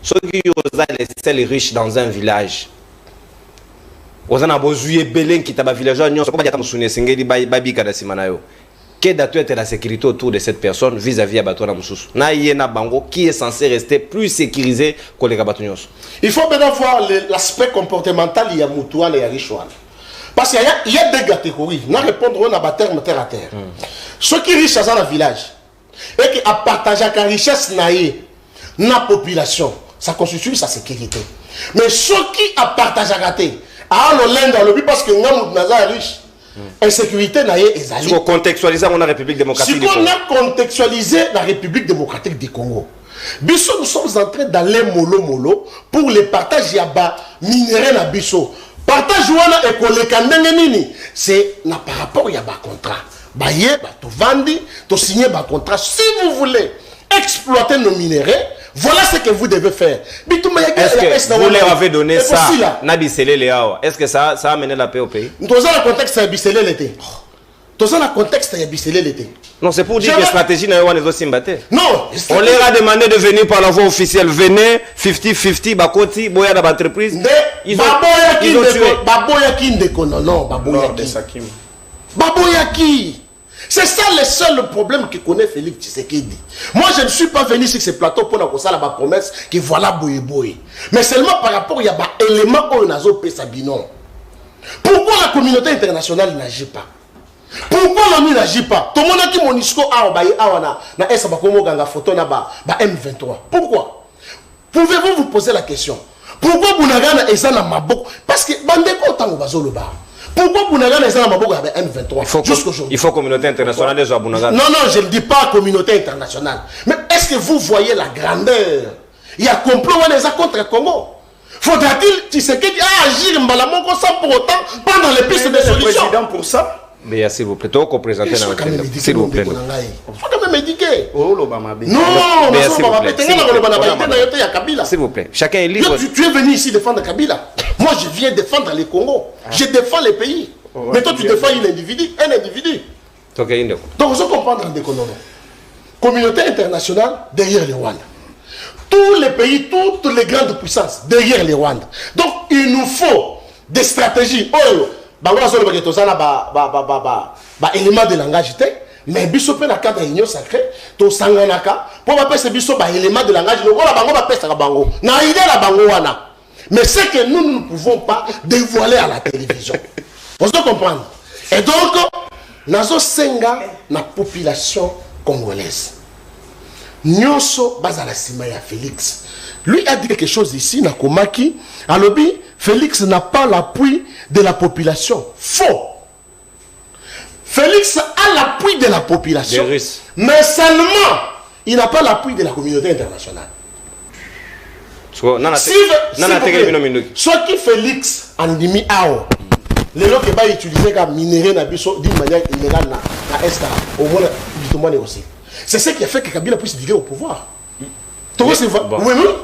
ceux qui ont les seuls riches dans un village. Aux anabozuye beleng qui taba villageois nyonso ko badiata musune sengeli babi kada simanayo. Quelle doit être la sécurité autour de cette personne vis-à-vis à Batouana Moussous? Na yena bango qui est censé rester plus sécurisé que les Gabatounyos. Il faut maintenant voir l'aspect comportemental il y a Moutouane et Richouane. Parce qu'il y a deux catégories. Nous répondrons à terme terre à terre. Ceux qui riches dans le village et qui partagent la richesse na population, ça constitue sa sécurité. Mais ceux qui partagent la terre, parce que nous sommes riches. Insécurité si on contextualise la République démocratique du Congo. Si on a contextualisé la République démocratique du Congo, nous sommes en train d'aller mollo pour le partage yaba minéraux na biso. Partage wana ekoleka ndenge nini? C'est par rapport à yaba contrat. Baye ba to vandi, to signer ba contrat. Si vous voulez exploiter nos minéraux, voilà ce que vous devez faire. Est-ce que vous leur avez donné ça? Est-ce que ça a amené la paix au pays? Dans le contexte, c'est Bissélé l'été. Dans un contexte, il y a bicelé l'été. Non, c'est pour dire que la stratégie n'est pas aussi imbattée. Non. On leur a demandé de venir par la voie officielle. Venez, 50-50, Bakoti, Boya dans l'entreprise. Ils ont tué. Baboyaki Ndeko, non, Baboyaki. Baboyaki. C'est ça le seul problème que connaît Félix Tshisekedi. Moi, je ne suis pas venu sur ce plateau pour nous faire la promesse que voilà Boye Boye. Mais seulement par rapport à des éléments où on a Sabino. Pourquoi la communauté internationale n'agit pas? Pourquoi l'ONU n'agit pas? Tout le monde a dit Monisco na esa bakomo ganga photo na ba M23. Pourquoi? Pouvez-vous vous poser la question? Pourquoi Bounagana est na maboko? Parce que bandeko tango bazolo ba. Pourquoi Bounagana est na maboko avec M23 jusqu'aujourd'hui? Il faut communauté internationale déjà Bounagana. Non, je ne dis pas communauté internationale. Mais est-ce que vous voyez la grandeur? Il y a complot contre le Congo. Faudra-t-il Tshisekedi agir Mbalamoko sans pour autant prendre les pistes de solution? Président pour ça. Mais s'il vous plaît, tu peux présenter s'il vous plaît. Il faut quand même médiquer. Non, s'il vous plaît. Chacun est libre. Tu es venu ici défendre Kabila. Moi, je viens défendre les Congo. Je défends les pays. Mais toi, tu défends un individu. Donc, je comprends dans des Congo. Communauté internationale derrière les Rwandais. Tous les pays, toutes les grandes puissances derrière les Rwandais. Donc, il nous faut des stratégies. Élément de langage, mais biso pe na cadre union sacrée, to sanganaka, pour pas ce biso élément de langage, le voilà bango ba pesa bango. Na idée la bango wana. Mais c'est que nous ne pouvons pas dévoiler à la télévision. Vous comprenez? Et donc, nazo senga na population congolaise. Nyonso bazala sima ya Félix. Lui a dit quelque chose ici, na komaki, alobi Félix n'a pas l'appui de la population. Faux. Félix a l'appui de la population, mais seulement il n'a pas l'appui de la communauté internationale. Ce qui Félix Andimi Ao, les gens qui vont utiliser comme minerai d'une manière illégale à Est, au moins aussi. C'est ce qui a fait que Kabila puisse vivre au pouvoir.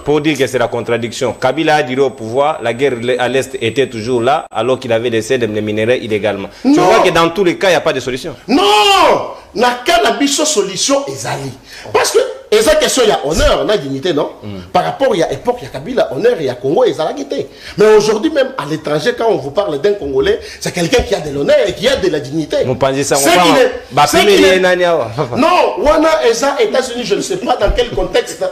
Pour dire que c'est la contradiction. Kabila a dit au pouvoir, la guerre à l'Est était toujours là, alors qu'il avait laissé des minéraux illégalement. Tu vois que dans tous les cas, il n'y a pas de solution. Non! Il n'y a qu'une solution, Ezali. Parce que, esa question, il y a honneur, il y a dignité, non? Par rapport à l'époque, il y a Kabila, honneur, il y a Congo, il y a dignité. Mais aujourd'hui, même à l'étranger, quand on vous parle d'un Congolais, c'est quelqu'un qui a de l'honneur et qui a de la dignité. Vous pensez ça? Non, Wana, Eza, États-Unis, je ne sais pas dans quel contexte.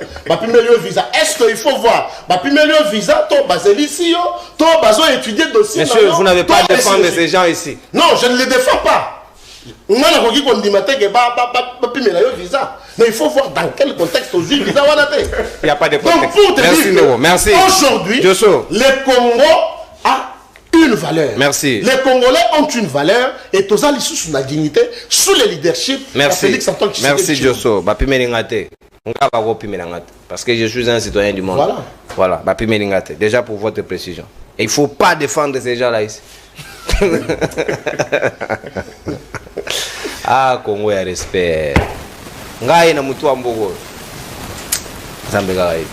Visa. Est-ce qu'il faut voir? Visa, ton Basélicio, ton Bazo étudier le dossier. Monsieur, vous n'avez pas à défendre ces gens ici. Non, je ne les défends pas. Mais il faut voir dans quel contexte aujourd'hui visa. Il n'y a pas de contexte. Donc pour te dire, merci. Aujourd'hui, le Congo a une valeur. Merci. Les Congolais ont une valeur et tous les sous la dignité, sous le leadership. Merci. Merci Josso. Parce que je suis un citoyen du monde. Voilà. Déjà pour votre précision. Et il ne faut pas défendre ces gens-là ici. Ah, Congo ya respect. Ngai na mutu ambogo. Zambe gai.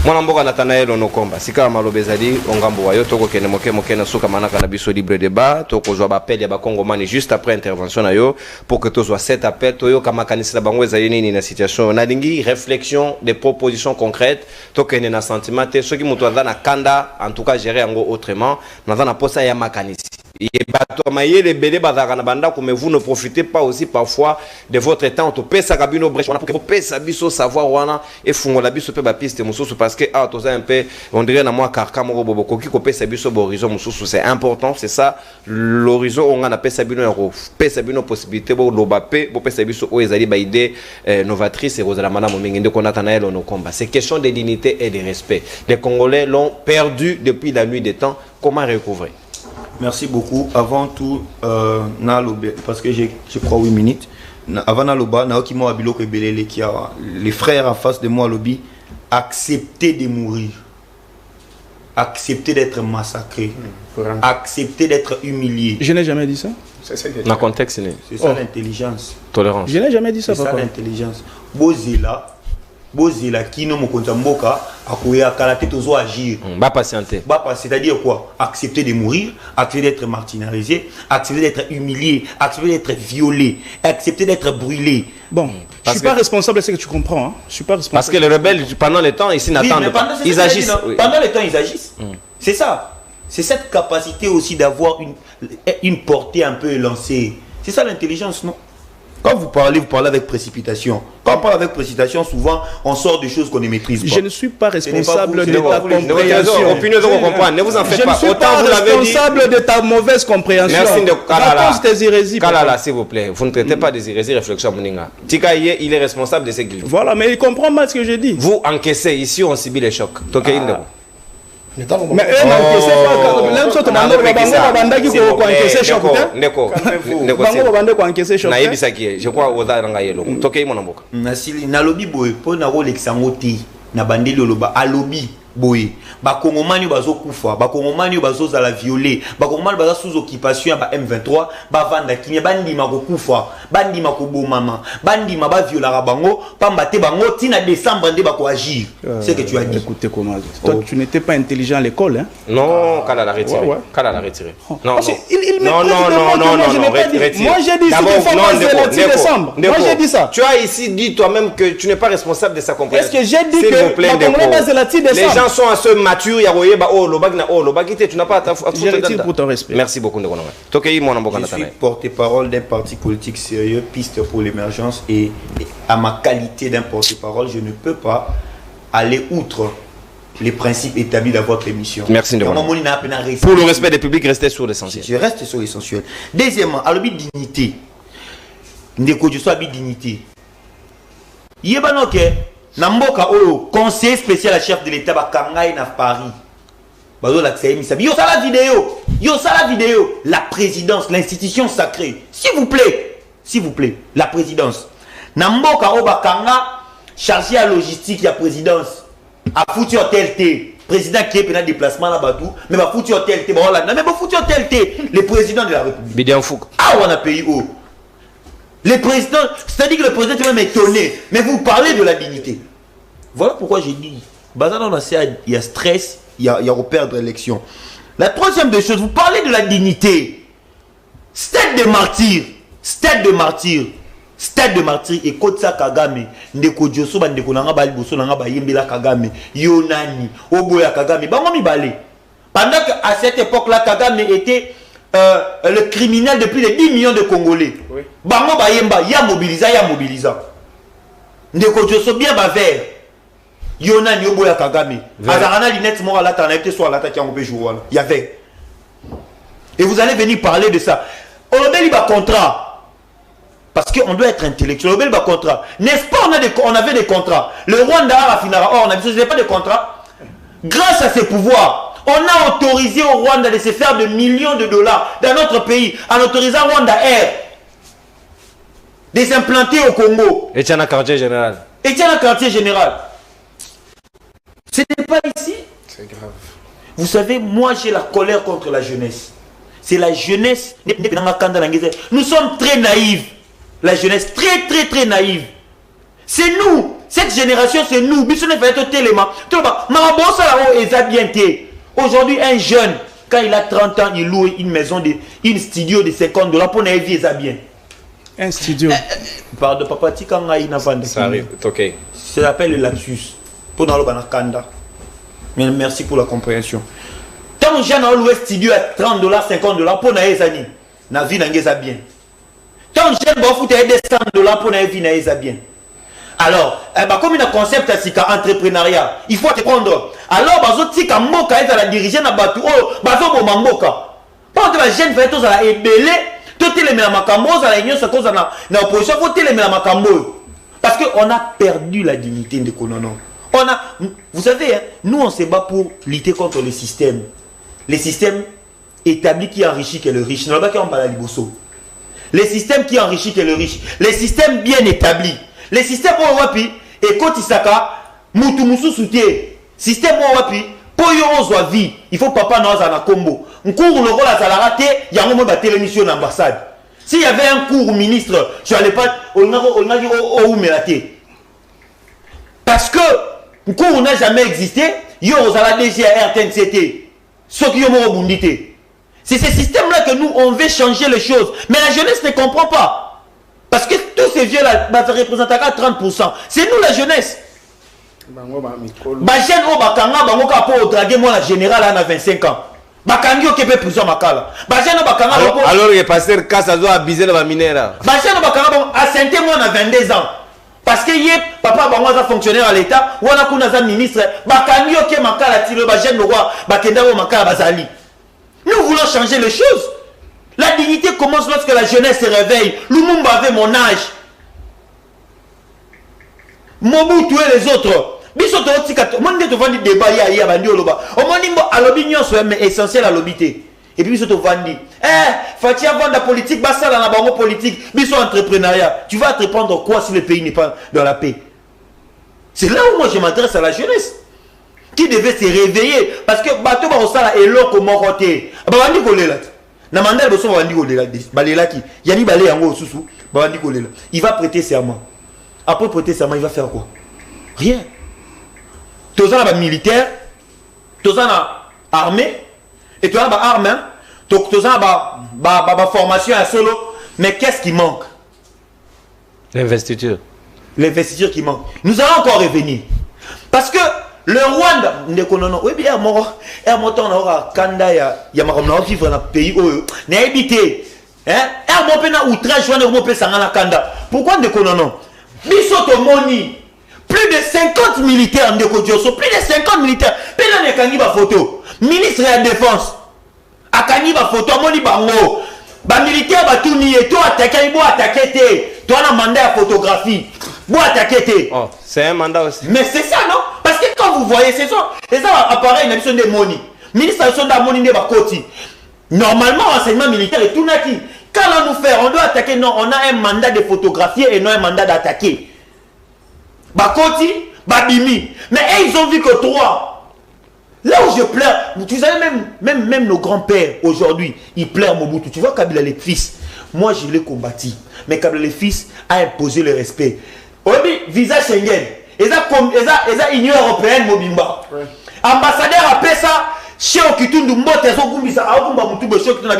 Mwana mboka Nathanael Onokomba. Sika malobezali ongambo wa yo toko kene moke na suka manaka na biso libre débat. Toko zo ba appel ya ba Congomani juste après intervention na yo pour que to soit cet appel to yo kama kanisa bango ezali nini na situation. Na lingi réflexion des propositions concrètes. Toko kene na sentiment te soki mutu na kanda en tout cas gérer ngo autrement. Na na posa ya makanisi. Mais vous ne profitez pas aussi parfois de votre temps pour que vous puissiez savoir et la piste parce que on dirait c'est important, c'est ça l'horizon. On a possibilité novatrice c'est question de dignité et de respect. Les Congolais l'ont perdu depuis la nuit des temps. Comment recouvrer? Merci beaucoup. Avant tout, parce que je crois 8 minutes. Avant Naloba, les frères en face de moi, lobby, accepter de mourir, accepter d'être massacré, accepter d'être humilié. Je n'ai jamais dit ça. C'est ça dans le contexte. C'est ça l'intelligence. Tolérance. Je n'ai jamais dit ça. C'est ça l'intelligence. Bozela, bozela kino mokonza mboka akoya kala te tozo agir ba patienter c'est-à-dire quoi? Accepter de mourir, accepter d'être martyrisé, accepter d'être humilié, accepter d'être violé, accepter d'être brûlé. Bon, je suis pas responsable de ce que tu comprends, hein. Je suis pas responsable. Parce que les rebelles pendant le temps ici n'attendent pas. Ils agissent. Pendant le temps ils agissent. C'est ça. C'est cette capacité aussi d'avoir une portée un peu élancée. C'est ça l'intelligence, non? Quand vous parlez avec précipitation. Quand on parle avec précipitation, souvent, on sort des choses qu'on ne maîtrise pas. Je ne suis pas responsable de ta compréhension. Ne vous en faites pas. Je ne suis pas responsable de ta mauvaise compréhension. Merci de Kalala. Tes hérésies. Kalala, s'il vous plaît. Vous ne traitez pas des hérésies, réflexion Moninga. Tikaye, il est responsable de ce qu'il dit. Voilà, mais il comprend mal ce que je dis. Vous encaissez. Ici, on subit les chocs. Mais eux n'encaissaient pas. L'homme sont en je crois au Zangaïlo. Tokei mon amboka. Nasili nalobi boy po na role xangoti na bandeli loba alobi boy ba kongomani bazo kufa ba kongomani bazo za la violer ba kongomani baza sous occupation ba M23 ba vanda kinya bandima ko kufa bandima ko bomama bandima ba viola bango pamba te bango tina décembre nde ba ko agir. C'est que tu as dit. Écoutez comment toi tu n'étais pas intelligent à l'école, hein? Non, Kala l'a retiré. Kala l'a retiré. Non, non, moi j'ai dit c'est décembre. Moi j'ai dit ça. Tu as ici dit toi-même que tu n'es pas responsable de sa compréhension. Est-ce que j'ai dit que les gens sont à ce mature, tu n'as pas à ta faute. Je retire pour ton respect. Merci beaucoup. Je suis porte-parole d'un parti politique sérieux, piste pour l'émergence, et à ma qualité d'un porte-parole, je ne peux pas aller outre les principes établis dans votre émission. Merci de pour le respect des publics, restez sur l'essentiel. Je reste sur l'essentiel. Deuxièmement, à l'objet dignité. Ndeko je sois dignité. Yebanoke Namboka Olo, conseiller spécial à chef de l'État Bakangai na Paris. Bazo la Misabi. Yo ça la vidéo. Yo ça la vidéo. La présidence, l'institution sacrée. S'il vous plaît, la présidence. Namboka Obakanga chargé à logistique la présidence. A foutu hôtel T. Président qui est pénal déplacement là-bas tout. Mais va foutu hôtel T. Mais va foutu hôtel T. Le président de la République. Bidian Fouk. Ah on a payé haut. Les présidents, c'est-à-dire que le président est même étonné. Mais vous parlez de la dignité. Voilà pourquoi j'ai dit, il y a stress, il y a reperdre l'élection. La troisième des choses, vous parlez de la dignité. Stade de martyr. Stade de martyr. Stade de martyr. Et Kotsa Kagame. Ndeko Dioso, Ndeko Nanga Bali Boso, Nanga Bayembela Kagame. Yonani. Oboya Kagame. Bangomi Balé. Pendant qu'à cette époque-là, Kagame était le criminel de plus de 10 millions de Congolais. Oui. Bango Bayemba, ya mobilisa. Ndeko Dioso bien bavert. Yonani Oboya Kagame. Azarana Linette Mora la tanalité soit la tête il y avait. Et vous allez venir parler de ça. On a contrat. Parce qu'on doit être intellectuel. On a contrat. N'est-ce pas on avait des contrats. Le Rwanda a fini. On n'avait pas de contrat. Grâce à ses pouvoirs, on a autorisé au Rwanda de se faire de millions de dollars dans notre pays en autorisant Rwanda Air de s'implanter au Congo. Et tiens un quartier général. Ce n'est pas ici. C'est grave. Vous savez, moi j'ai la colère contre la jeunesse. C'est la jeunesse. Nous sommes très naïfs. La jeunesse très naïve. C'est nous. Cette génération, c'est nous. Aujourd'hui, un jeune, quand il a 30 ans, il loue une maison, une studio de 50 $. Pour vivre, ça bien. Un studio. Pardon, papa, tu ça arrive, ok. Ça s'appelle le lapsus. Pour nous, mais merci pour la compréhension. Tant que j'ai un studio à 30 $, 50 $, pour nous, na vie n'a bien. Tant que j'ai un 200 $ pour nous, vie n'a bien. Alors, comme il y a un concept à entrepreneuriat, il faut te prendre. Alors, bazo tika moka est à la diriger na batu oh bazo bo mamboka. Pas de la jeune fait tous à la ébélé, tout les mêmes makambo à la union se cause na opposition faut les mêmes makambo. Parce que on a perdu la dignité de Konono. Vous savez, hein, nous on se bat pour lutter contre le système. Les systèmes établis qui enrichissent le riche. Non pas qu'on parle liboso. Les systèmes qui enrichissent le riche. Les systèmes bien établis. Les systèmes où on wapi et quand isaka mutu musu soutien. Système où on wapi pour yo on soit vie. Il faut papa nous à na combo. Un cours le rôle à raté, il y a un moment de l'émission d'ambassade. S'il y avait un cours ministre, je n'allais pas on a dit au melaté. Parce que cours n'a jamais existé, yo osala DG à RTNCT. Ce qui ont rebondité. C'est ce système-là que nous, on veut changer les choses. Mais la jeunesse ne comprend pas. Parce que tous ces vieux-là, ça représente à 30%. C'est nous la jeunesse. Bajen o bakanga bango ka po draguer moi la générale à 25 ans. Bakangi o kepe prison makala. Bajen o bakanga alors le pasteur Kassa doit abuser la minera. Bajen o bakanga bango assenté moi à 22 ans. Parce que yé papa bango a fonctionnaire à l'état, ou on a kuna za ministre, bakangi o ke makala tilo bajen le roi, bakenda o makala bazali. Nous voulons changer les choses. La dignité commence lorsque la jeunesse se réveille. Lumumba avait mon âge. Mobutu et les autres. Biso to tika mon de vandi débat ya bandi oloba. O moni mbo alobi nyonso mais essentiel à l'obité. Et puis biso to vandi. Fati avant la politique basala na bango politique, biso entrepreneuriat. Tu vas te prendre quoi si le pays n'est pas dans la paix? C'est là où moi je m'adresse à la jeunesse qui devait se réveiller parce que bato ba osala eloko moroté. Ba bandi kolela. Na mandel boso bandi kolela balela ki. Yani balé yango susu, ba bandi kolela. Il va prêter serment. Après prêter serment, il va faire quoi? Rien. Tous en militaire, tous en armée, et tous en armée, tous en formation à solo. Mais qu'est-ce qui manque? L'investiture. L'investiture qui manque. Nous allons encore revenir. Parce que le Rwanda, oui, bien, on aura Kanda, il y a un vivre dans le pays où il y a habité. Pourquoi on Bisoto Moni, plus de 50 militaires de Kodjoso, plus de 50 militaires. Pénan et Kangi ba photo. Ministre de la Défense. A Kangi ba photo, Moni Bango. Ba militaire ba tout nier. Toi attaquer, il faut attaquer. Toi on a mandat à photographie. Vous attaquer. Oh, c'est un mandat aussi. Mais c'est ça, non? Parce que quand vous voyez, c'est ça. Et ça apparaît une émission de Moni. Ministre de la Moni de Bakoti. Normalement, renseignement militaire est tout naki. Quand on nous fait, on doit attaquer, non, on a un mandat de photographier et non un mandat d'attaquer. Bakoti, Babimi. Mais ils ont vu que 3. Là où je pleure, tu savez, même nos grands-pères aujourd'hui, ils pleurent Mobutu. Tu vois, Kabila les fils, moi je l'ai combattu. Mais Kabila les fils a imposé le respect. Oui, visa Schengen. Ils ont Union européenne, Mobimba. Ambassadeur a fait ça, chez Okitundu Mbote,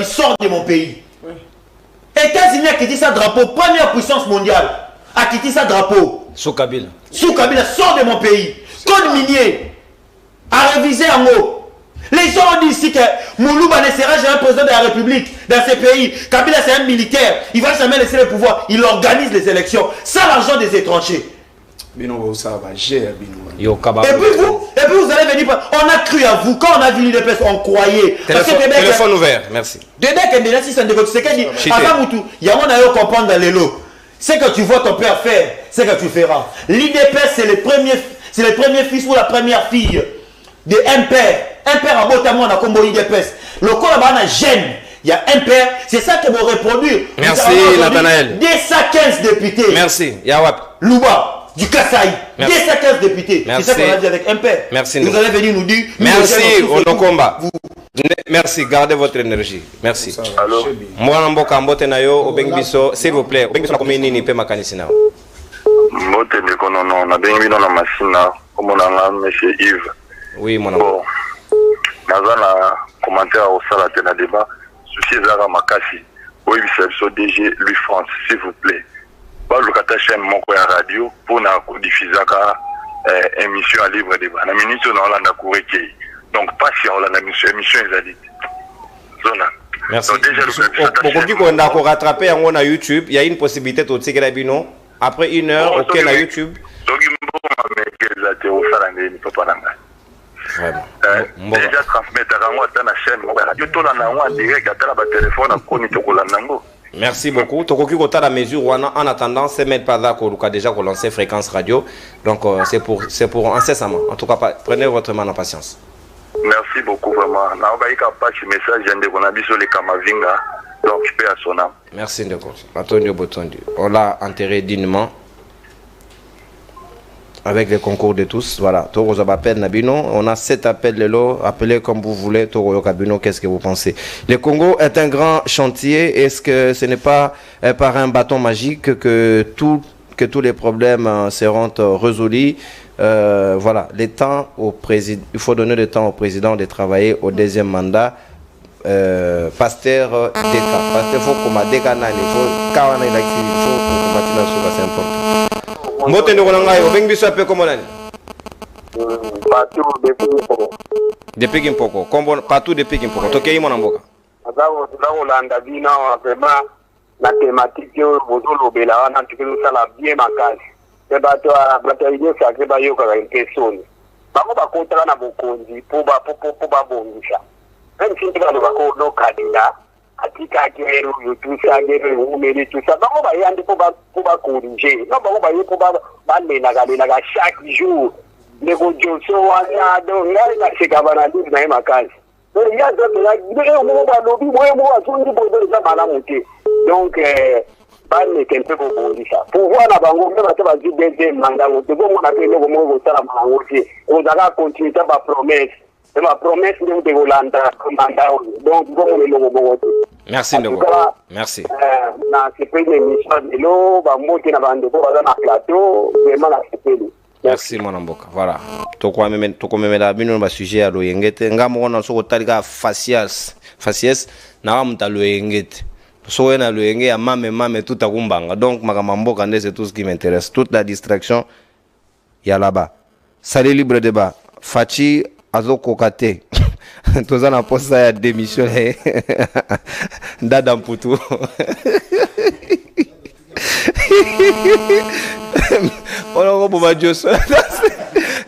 sort de mon pays. États-Unis a quitté sa drapeau, première puissance mondiale, a quitté sa drapeau. Sous Kabila. Sous Kabila, sort de mon pays. Code minier, a révisé en haut. Les gens ont dit ici que Moulouba ne sera jamais président de la République dans ce pays. Kabila c'est un militaire, il ne va jamais laisser le pouvoir, il organise les élections, sans l'argent des étrangers. Et puis vous allez venir, on a cru à vous, quand on a vu l'UDPS, on croyait. Téléphone ouvert, merci. Ce que tu vois ton père faire, c'est que tu feras. L'UDPS, c'est le premier fils ou la première fille de un père. Un père à Botamon, on a combo l'UDPS. Le corps là-bas, on a gêne. Il y a un père, c'est ça qui va reproduire. Merci, Nathanaël. 215 députés. Merci, Yawap. Louba. Du Kasaï, 215 députés. C'est ça qu'on a dit avec un père. Merci. Vous allez venir nous dire. Merci, Onokomba. Merci, gardez votre énergie. Merci. Allô. Moi, Mboka Mbote Nayo, Obengbiso, s'il vous plaît. Obengbiso, combien ni pe makanisina? Mbote de Konono, on a bien mis dans la machine, comme on a monsieur Yves. Oui, mon amour. Dans un commentaire au salat de débat, souci Zara Makasi, oui, c'est DG Louis France, s'il vous plaît. Le chaîne mon radio pour diffuser une émission à libre débat. La ministre de la donc pas si on a une émission merci. Pour qu'on rattraper à YouTube, il y a une possibilité de tirer la bino après 1 heure ok à YouTube. Déjà transmettre à la chaîne radio tout en direct à la téléphone à merci beaucoup. Tokoki kota la mesure en attendant c'est mettre pas là qu'on a déjà relancé fréquence radio. Donc c'est pour incessamment. En tout cas prenez votre mal en patience. Merci beaucoup vraiment. Na obaika patch message ende kona biso le Kamavinga. Donc je peux à son âme. Merci Ndeko. Antonio Botondi. On l'a enterré dignement. Avec les concours de tous, voilà. Toro Zabapel Nabino, on a 7 appels de l'eau, appelez comme vous voulez. Toro Yokabino, qu'est-ce que vous pensez? Le Congo est un grand chantier. Est-ce que ce n'est pas par un bâton magique que tous les problèmes seront résolus? voilà, le temps au président, il faut donner le temps au président de travailler au deuxième mandat. Pasteur Deka, Pasteur faut comme Deka nani, faut kawana il faut combattre sur c'est important. Mbote ndo ngai obeng biso ape comme nani. Partout depuis Kimpoko, kombo partout depuis Kimpoko. Tokei mona mboka. Azao landa bina vraiment na thématique yo bozolo bela wana tikelo sala bien makali. C'est bato yo sacré ba yo ka question. Bango ba kontra na bokonzi po ba bongisa. Même si tu vas le voir no candidat, atika kero yo tout ça gero umeli tout ça. Bango ba yandi po ba corriger. Non bango ba yo po ba na chaque jour. Les conjonctions wana do ngai na sekabana ndi na makali. Donc il y a d'autres là, donc ban ne kempe ko bondisa pouvoir na bango me ba ba deuxième mandat o te bon na pele ko mo sala mango ti o daga continuer ta promesse et ma promesse de Hollanda mandat donc bon le logo. Merci Ndoko. Merci. Na c'est pas une émission de l'eau ba monter na bande ko ba na plateau vraiment la c'est. Merci mon amboka. Voilà. Toko memela bino ba sujet ya loyengete ngamo na soko talika faciès na mta loyengete. So na loyenge ya mame tout akumbanga. Donc makamamboka c'est tout ce qui m'intéresse. Toute la distraction ya là-bas. Salut libre débat. Fachi azoko kate. Toza na posta ya démission Ndada Mputu.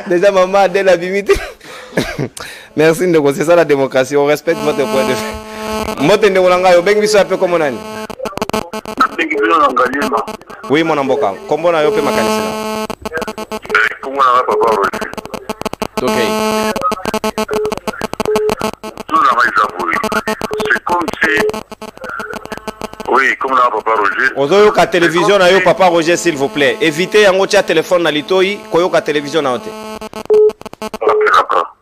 Déjà maman dès la vimité. Merci Ndeko, c'est ça la démocratie, on respecte votre point de vue. Mote Ndeko Langayo, bengi biso ape comme nani? Oui mon amboka, kombo na yo pe makanisela. Kombo na papa Roger. OK. C'est comme si oui, comme là, Papa Roger. Ozoyo ka télévision na yo Papa Roger s'il vous plaît. Évitez yango tia téléphone na litoi koyo ka télévision na ote. OK, d'accord.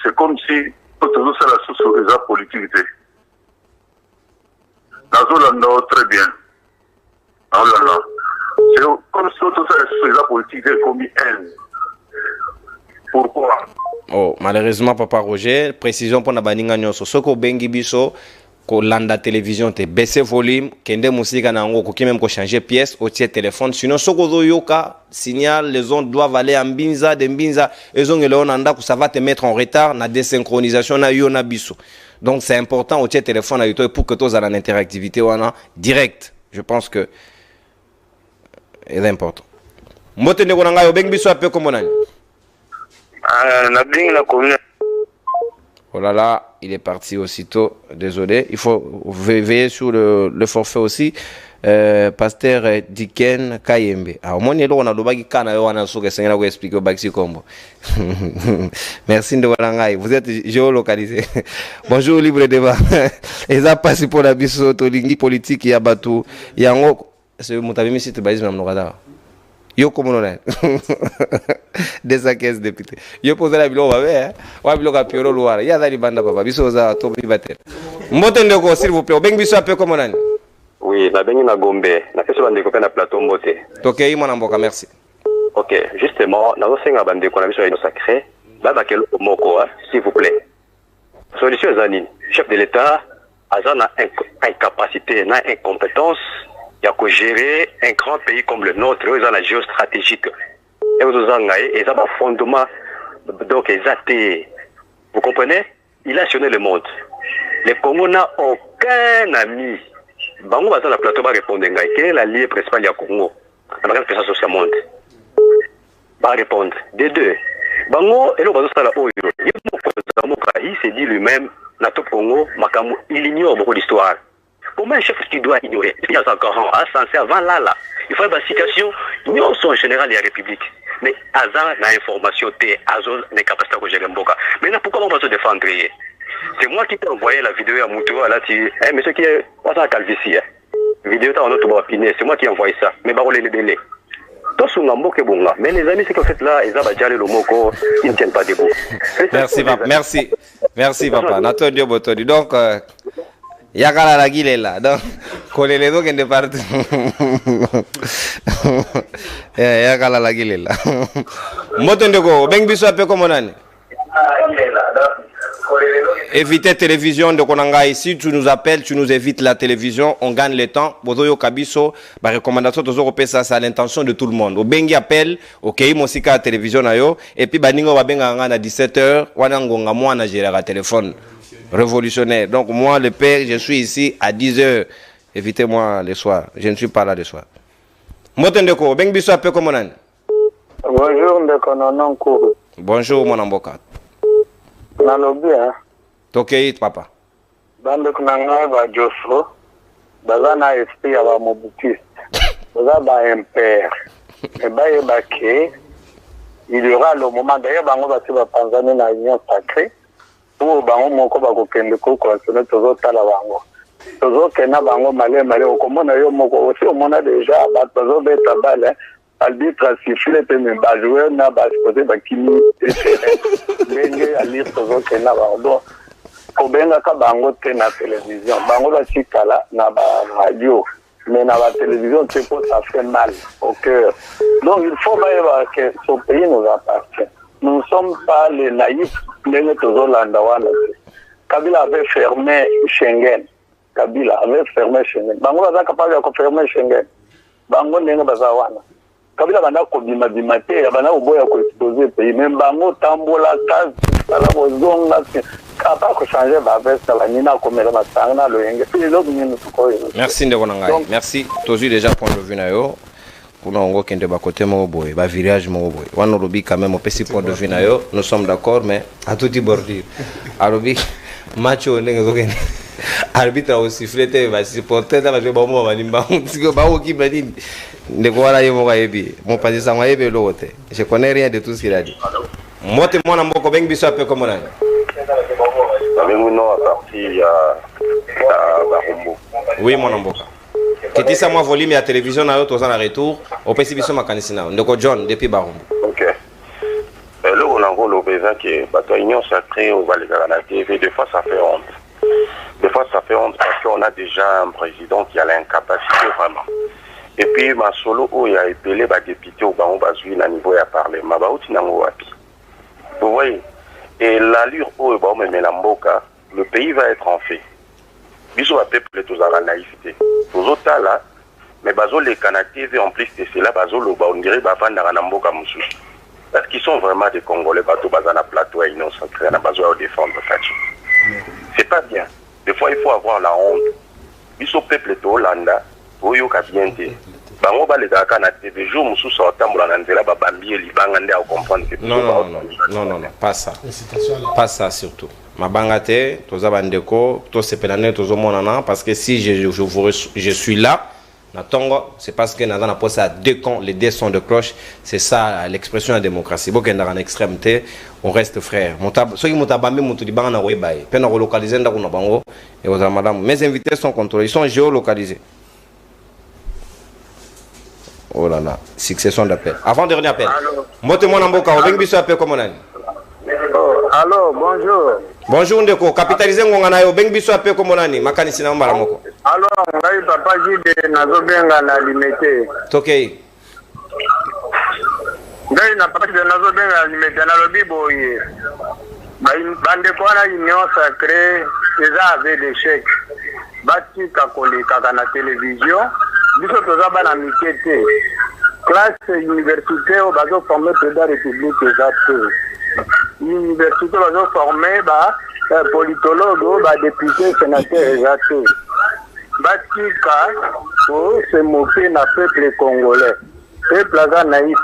C'est comme si tout ça la source de la politique. Nazolanda très bien. Nazolanda. C'est comme si tout ça la source de la politique comme elle. Pourquoi? Oh, malheureusement Papa Roger, précision pour na baninga nyonso. Soko bengi biso ko landa télévision te baisser volume kende musique na ngo ko même ko changer pièce au téléphone sinon soko zo yoka signal les ondes doivent aller en binza de binza ezongelo onanda ko ça va te mettre en retard na désynchronisation na yo na biso. Donc c'est important au téléphone na yoto pour que tous en interactivité wana direct. Je pense que c'est important. Mbote ndeko nanga yo bengi biso ape comme nani? Na bengi la commune. Oh là là, il est parti aussitôt, désolé. Il faut veiller sur le forfait aussi. Pasteur Diken Kayembe. Alors, moi, on a le kana yo ana soke sengena ko expliquer au Baxi Combo. Merci de Walangai. Vous êtes géolocalisé. Bonjour libre débat. Et ça passe pour la biso to lingi politique ya batu. Yango c'est mutabimi site bazima mnokada. Yo comme non des caisses députés yo poser la bilo babe wa bilo ka pioro loara ya dali banda papa biso za to privateur mbote ndeko s'il vous plaît bengi biso ape comme nani? Oui na bengi na Gombe na peso bande ko na plateau mbote tokei mona mboka merci. OK justement na osenga bande ko na biso ino sacré baba kelo moko s'il vous plaît solution zanine chef de l'état azana incapacité na incompétence. Il y a que gérer un grand pays comme le nôtre, ils ont la géostratégique. Et vous avez un fondement, donc vous comprenez? Il a sionné le monde. Le Congo n'a aucun ami. Bango va dans la plateau va répondre. Quel est l'allié principal du Congo? La grande puissance sur le monde. Va répondre. Des deux. Bango, et là, il s'est dit lui-même, Nato Congo, il ignore beaucoup d'histoire. Comment un chef qui doit ignorer? Il y a encore un censé avant là. Il faut une situation, nous sommes en général la République. Mais Azar n'a information, Azar n'a capacité de gérer Mboka. Maintenant, pourquoi on va se défendre? C'est moi qui t'ai envoyé la vidéo à Moutou, là, monsieur qui est pas à Calvici. Vidéo, c'est moi qui ai envoyé ça. Mais bah, on les délais. Mais les amis, c'est qu'en fait là, ils ne tiennent pas debout. Merci, papa. Merci, papa. Donc, Yakala la gilela. Donc, kolele do kende partout. Yakala la gilela. Motendeko, beng biso ape comme nani. Éviter télévision de Konanga ici, tu nous appelles, tu nous évites la télévision, on gagne le temps. Bozoyo Kabiso, ma recommandation de Zoro ça c'est à l'intention de tout le monde. Au bengi appelle, ok, mosika à télévision ayo, et puis baningo va benga à 17h, wanangonga moi na gérer la téléphone. Révolutionnaire. Donc moi le père, je suis ici à 10h. Évitez-moi le soir. Je ne suis pas là le soir. Motendeko, bengi biso appelle comme on. Bonjour ndeko nonon kourou. Bonjour mon amboka. Nalobi hein. Tokei papa. Bande kunanga ba Joso. Baza na esprit ya ba mobutiste. Baza ba impère. Et ba yebake. Il y aura le moment d'ailleurs bango ba se ba panzani na union sacrée. Pour bango moko ba ko kende ko ko sona tozo tala bango. Tozo kena bango male ko mona yo moko aussi on mona déjà ba tozo beta bale. Arbitre a sifflé pe me ba joueur na ba poser ba kimi. Benge a lire tozo kena bango. Kobenga ka bango te na télévision bango ba chikala na ba radio mais na la télévision c'est pour ça fait mal au cœur. Donc il faut voir que ce pays nous appartient. Nous ne sommes pas les naïfs de Tozolanda. Kabila avait fermé Schengen. Kabila avait fermé Schengen. Bango va capable de fermer Schengen. Bango nenga bazawana. Kabila bana ko bima bima te bana oboya ko exposer pays même bango tambola kazi ala bozonga capable de changer ba veste la nina komela masanga lo yenge puis l'autre nini ko. Merci ndekonanga. Merci tozu déjà pour le vue na yo. Pour nous kende ba côté mo boy ba village mo boy. Wana lobi quand même au petit point de vue na yo. Nous sommes d'accord mais à tout bordure. Alobi match on nge zo kende. Arbitre aussi flété va supporter da ba mo ba nimba. Siko ba o ki badini. Ndeko wala yo mo ka yebi. Mon pas ça mo yebe lote. Je connais rien de tout ce qu'il a dit. Moi te mona mboko beng biso ape comme nani. Oui mon amboka. Ketisa moi volume ya télévision na yo toza na retour au pesibiso makanisi na ndeko John depuis Barumbu. OK. Le on en gros président que bato union sacrée on va les la TV des fois ça fait honte. Des fois ça fait honte parce qu'on a déjà un président qui a l'incapacité vraiment. Et puis ma solo où il a appelé ba député au bango bazui na niveau ya parlement ba outi nango wapi. Vous voyez et l'allure où ba me melamboka le pays va être en fait. Biso a peuple tous à la naïveté. Tous autres là, mais bazo les Canadiens en plus de cela bazo le on dirait bafanda na mboka musu. Parce qu'ils sont vraiment des Congolais bateau bazana plateau et ils n'ont sacré na bazo à défendre ça. C'est pas bien. Des fois il faut avoir la honte. Biso peuple to Hollanda, oyo ka bien te. Bango ba les gars na TV jour musu sortambola na nzela ba bambi libanga nde à comprendre que non, pas ça. Pas ça surtout. Mabangate, toza bandeko, to sepelane tozo monana parce que si je suis là, na tongo, c'est parce que na poste à deux camps, les deux sons de cloche, c'est ça l'expression de la démocratie. Boko ndara en extrémité, on reste frères. Ceux qui mutabambe mutu di banga na webaye, pe na relocaliser ndako na bango et aux madame. Mes invités sont contrôlés, ils sont géolocalisés. Oh là là, succession d'appels. Avant dernier appel. Mote mon amboka, on biso appel comme on a. Allô, bonjour. Bonjour ndeko, capitaliser ngonga na yo bengi biso ape ko monani makanisi na mbala moko. Alors, ngai papa Jide nazobenga na limité. Tokei. Ngai na papa Jide nazobenga na limité na lobi boye. Bande ko na union sacrée, eza avec des chèques. Bati kakoleka na télévision, biso toza bana mikete. Classe universitaire bazo former président république exacte. L'université va former politologue, député, sénateur exact. Batika pour se moquer na peuple congolais. Peuple a naïf.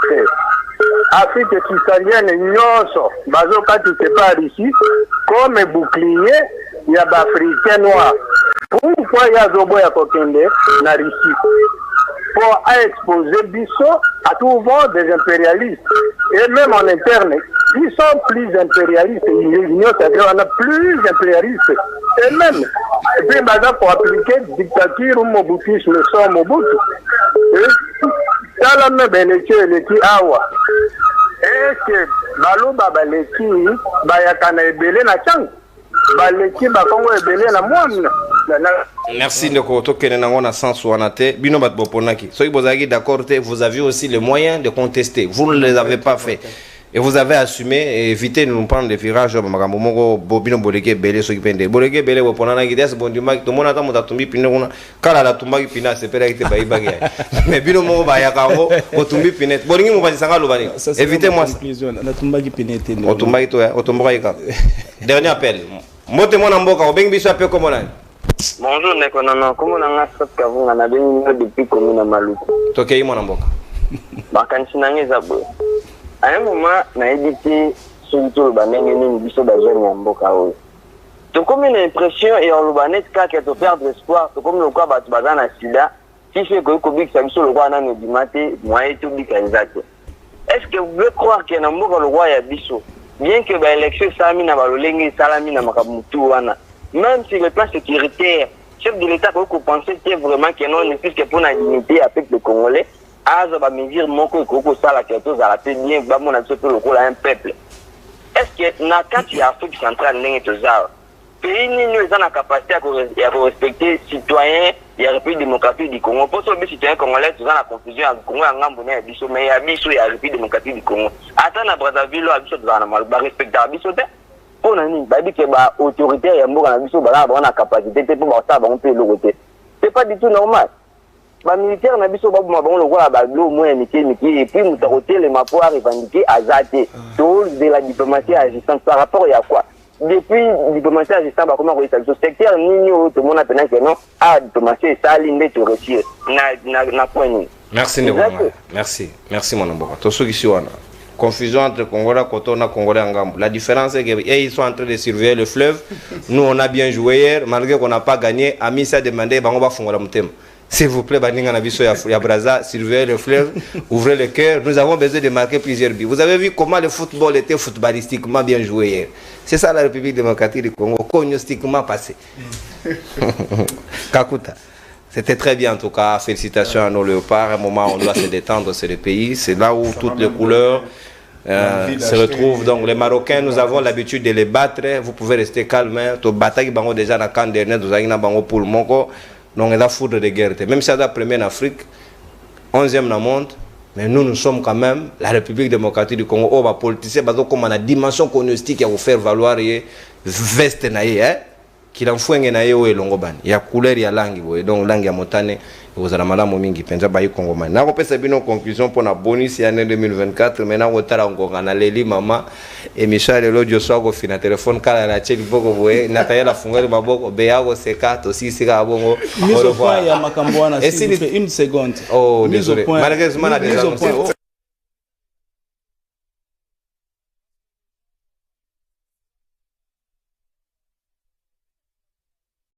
Afrique citoyenne nyonso bazo kati c'est pas ici comme bouclier il y a d'Africains noirs. Pourquoi il y a zobo ya kokende na Russie? Pour exposer biso à tout vent des impérialistes et même en interne ils sont plus impérialistes, l'Union sacrée en a plus impérialistes et même et puis maintenant pour appliquer dictature ou mobutisme sans Mobutu ça la beleki awa est-ce que baloba baleki bayakana ebele na chang baleki bakongo ebele na mwana Merci de na sens wanate bino bat boponaki. Soki bozaki d'accord, vous aviez aussi les moyens de contester. Vous ne les avez pas fait. Et vous avez assumé et évité de nous prendre des virages makambo moko bobino boleke belé soki pende. Boleke belé boponana ki des bondima to mona ta motatumbi pine kuna kala la tumbaki pina sepera ite baibagi. Mais bino moko ba yakango otumbi pine. Bolingi mo bazisanga lobani. Évitez-moi ça. La tumbaki pine te. Otumbaki to ya, otumbaki ka. Dernier appel. Mote mona mboka obengi biso appel comme on. Bonjour Nekonono, comment on a fait qu'avant on a béni depuis commune à Maluku. Tokei mona mboka. Bakansi nange zabo. À un moment, on a édité surtout le banane ni biso bazoni ya mboka oyo. To comme une impression et on le banet ka que to perdre espoir, to comme le quoi batu bazana sida, si fait que kobik sa biso le roi na di maté, moi et tout bikazate. Est-ce que vous voulez croire que na mboka le roi ya biso, bien que ba élection sami na balolenge salami na makamutu wana, même sur le plan sécuritaire, chef de l'État peut penser que vraiment que non, plus que pour la dignité avec le Congolais, à va me dire mon coco ça la quelque chose à la tête bien, bah mon a surtout le rôle à un peuple. Est-ce que na quand il y a Afrique centrale n'est que ça, pays ni nous ont la capacité à respecter citoyens, il y a République démocratique du Congo. Pour sauver citoyens congolais, ils ont la confusion entre Congo et Ngambone et Bisso, mais il y a Bisso et République démocratique du Congo. Attends à Brazzaville, à Bisso, ils ont respecter Bisso. Pour nous, babi que ba autoritaire et mboka na biso bala ba na capacité te pour ça ba on peut le côté. C'est pas du tout normal. Ba militaire na biso ba bon le roi ba lo moins niki et puis mutaroté les mapoir revendiquer azate. Tout de la diplomatie agissante par rapport à quoi? Depuis diplomatie agissante ba comment ça le secteur ni tout le monde a tenu que non à diplomatie ça l'inde tu retire na point. Merci Ndeko. Merci mon mboka. To soki si wana. Confusion entre Congolais, Kotona, Congolais et Ngambou. La différence est qu'ils sont en train de surveiller le fleuve. Nous, on a bien joué hier, malgré qu'on n'a pas gagné. Ami a demandé, on va faire le thème. S'il vous plaît, Baninga Nabiso ya Braza, surveillez le fleuve, ouvrez le cœur. Nous avons besoin de marquer plusieurs buts. Vous avez vu comment le football était footballistiquement bien joué hier. C'est ça la République démocratique du Congo, cognostiquement passé. Kakuta. C'était très bien en tout cas. Félicitations à nos léopards. À un moment, on doit se détendre, c'est le pays. C'est là où toutes les couleurs se retrouvent. Donc les Marocains, nous avons l'habitude de les battre. Vous pouvez rester calme. Tu bataille bango déjà dans le camp dernier, nous avons bango pour le Moko. Donc il y a foudre de guerre. Même si c'est la première en Afrique, 11e dans le monde, mais nous sommes quand même la République démocratique du Congo. On va politiser, comme on a dimension cognostique à vous faire valoir et veste naïe, hein. Qu'il en faut na yo elongoban ya couleur ya langue boy donc langue ya motane vous allez malamu mingi penza bayi kongomani na ko pesa bino conclusion pour na bonus ya 2024 maintenant ko tala ngonga na leli mama et Michel le lodio so ko fina téléphone kala la cheli boko boy na tayela fungali maboko be ya ko seka to si sika bongo mise au point ya makambo wana s'il vous plaît une seconde oh désolé malheureusement na déjà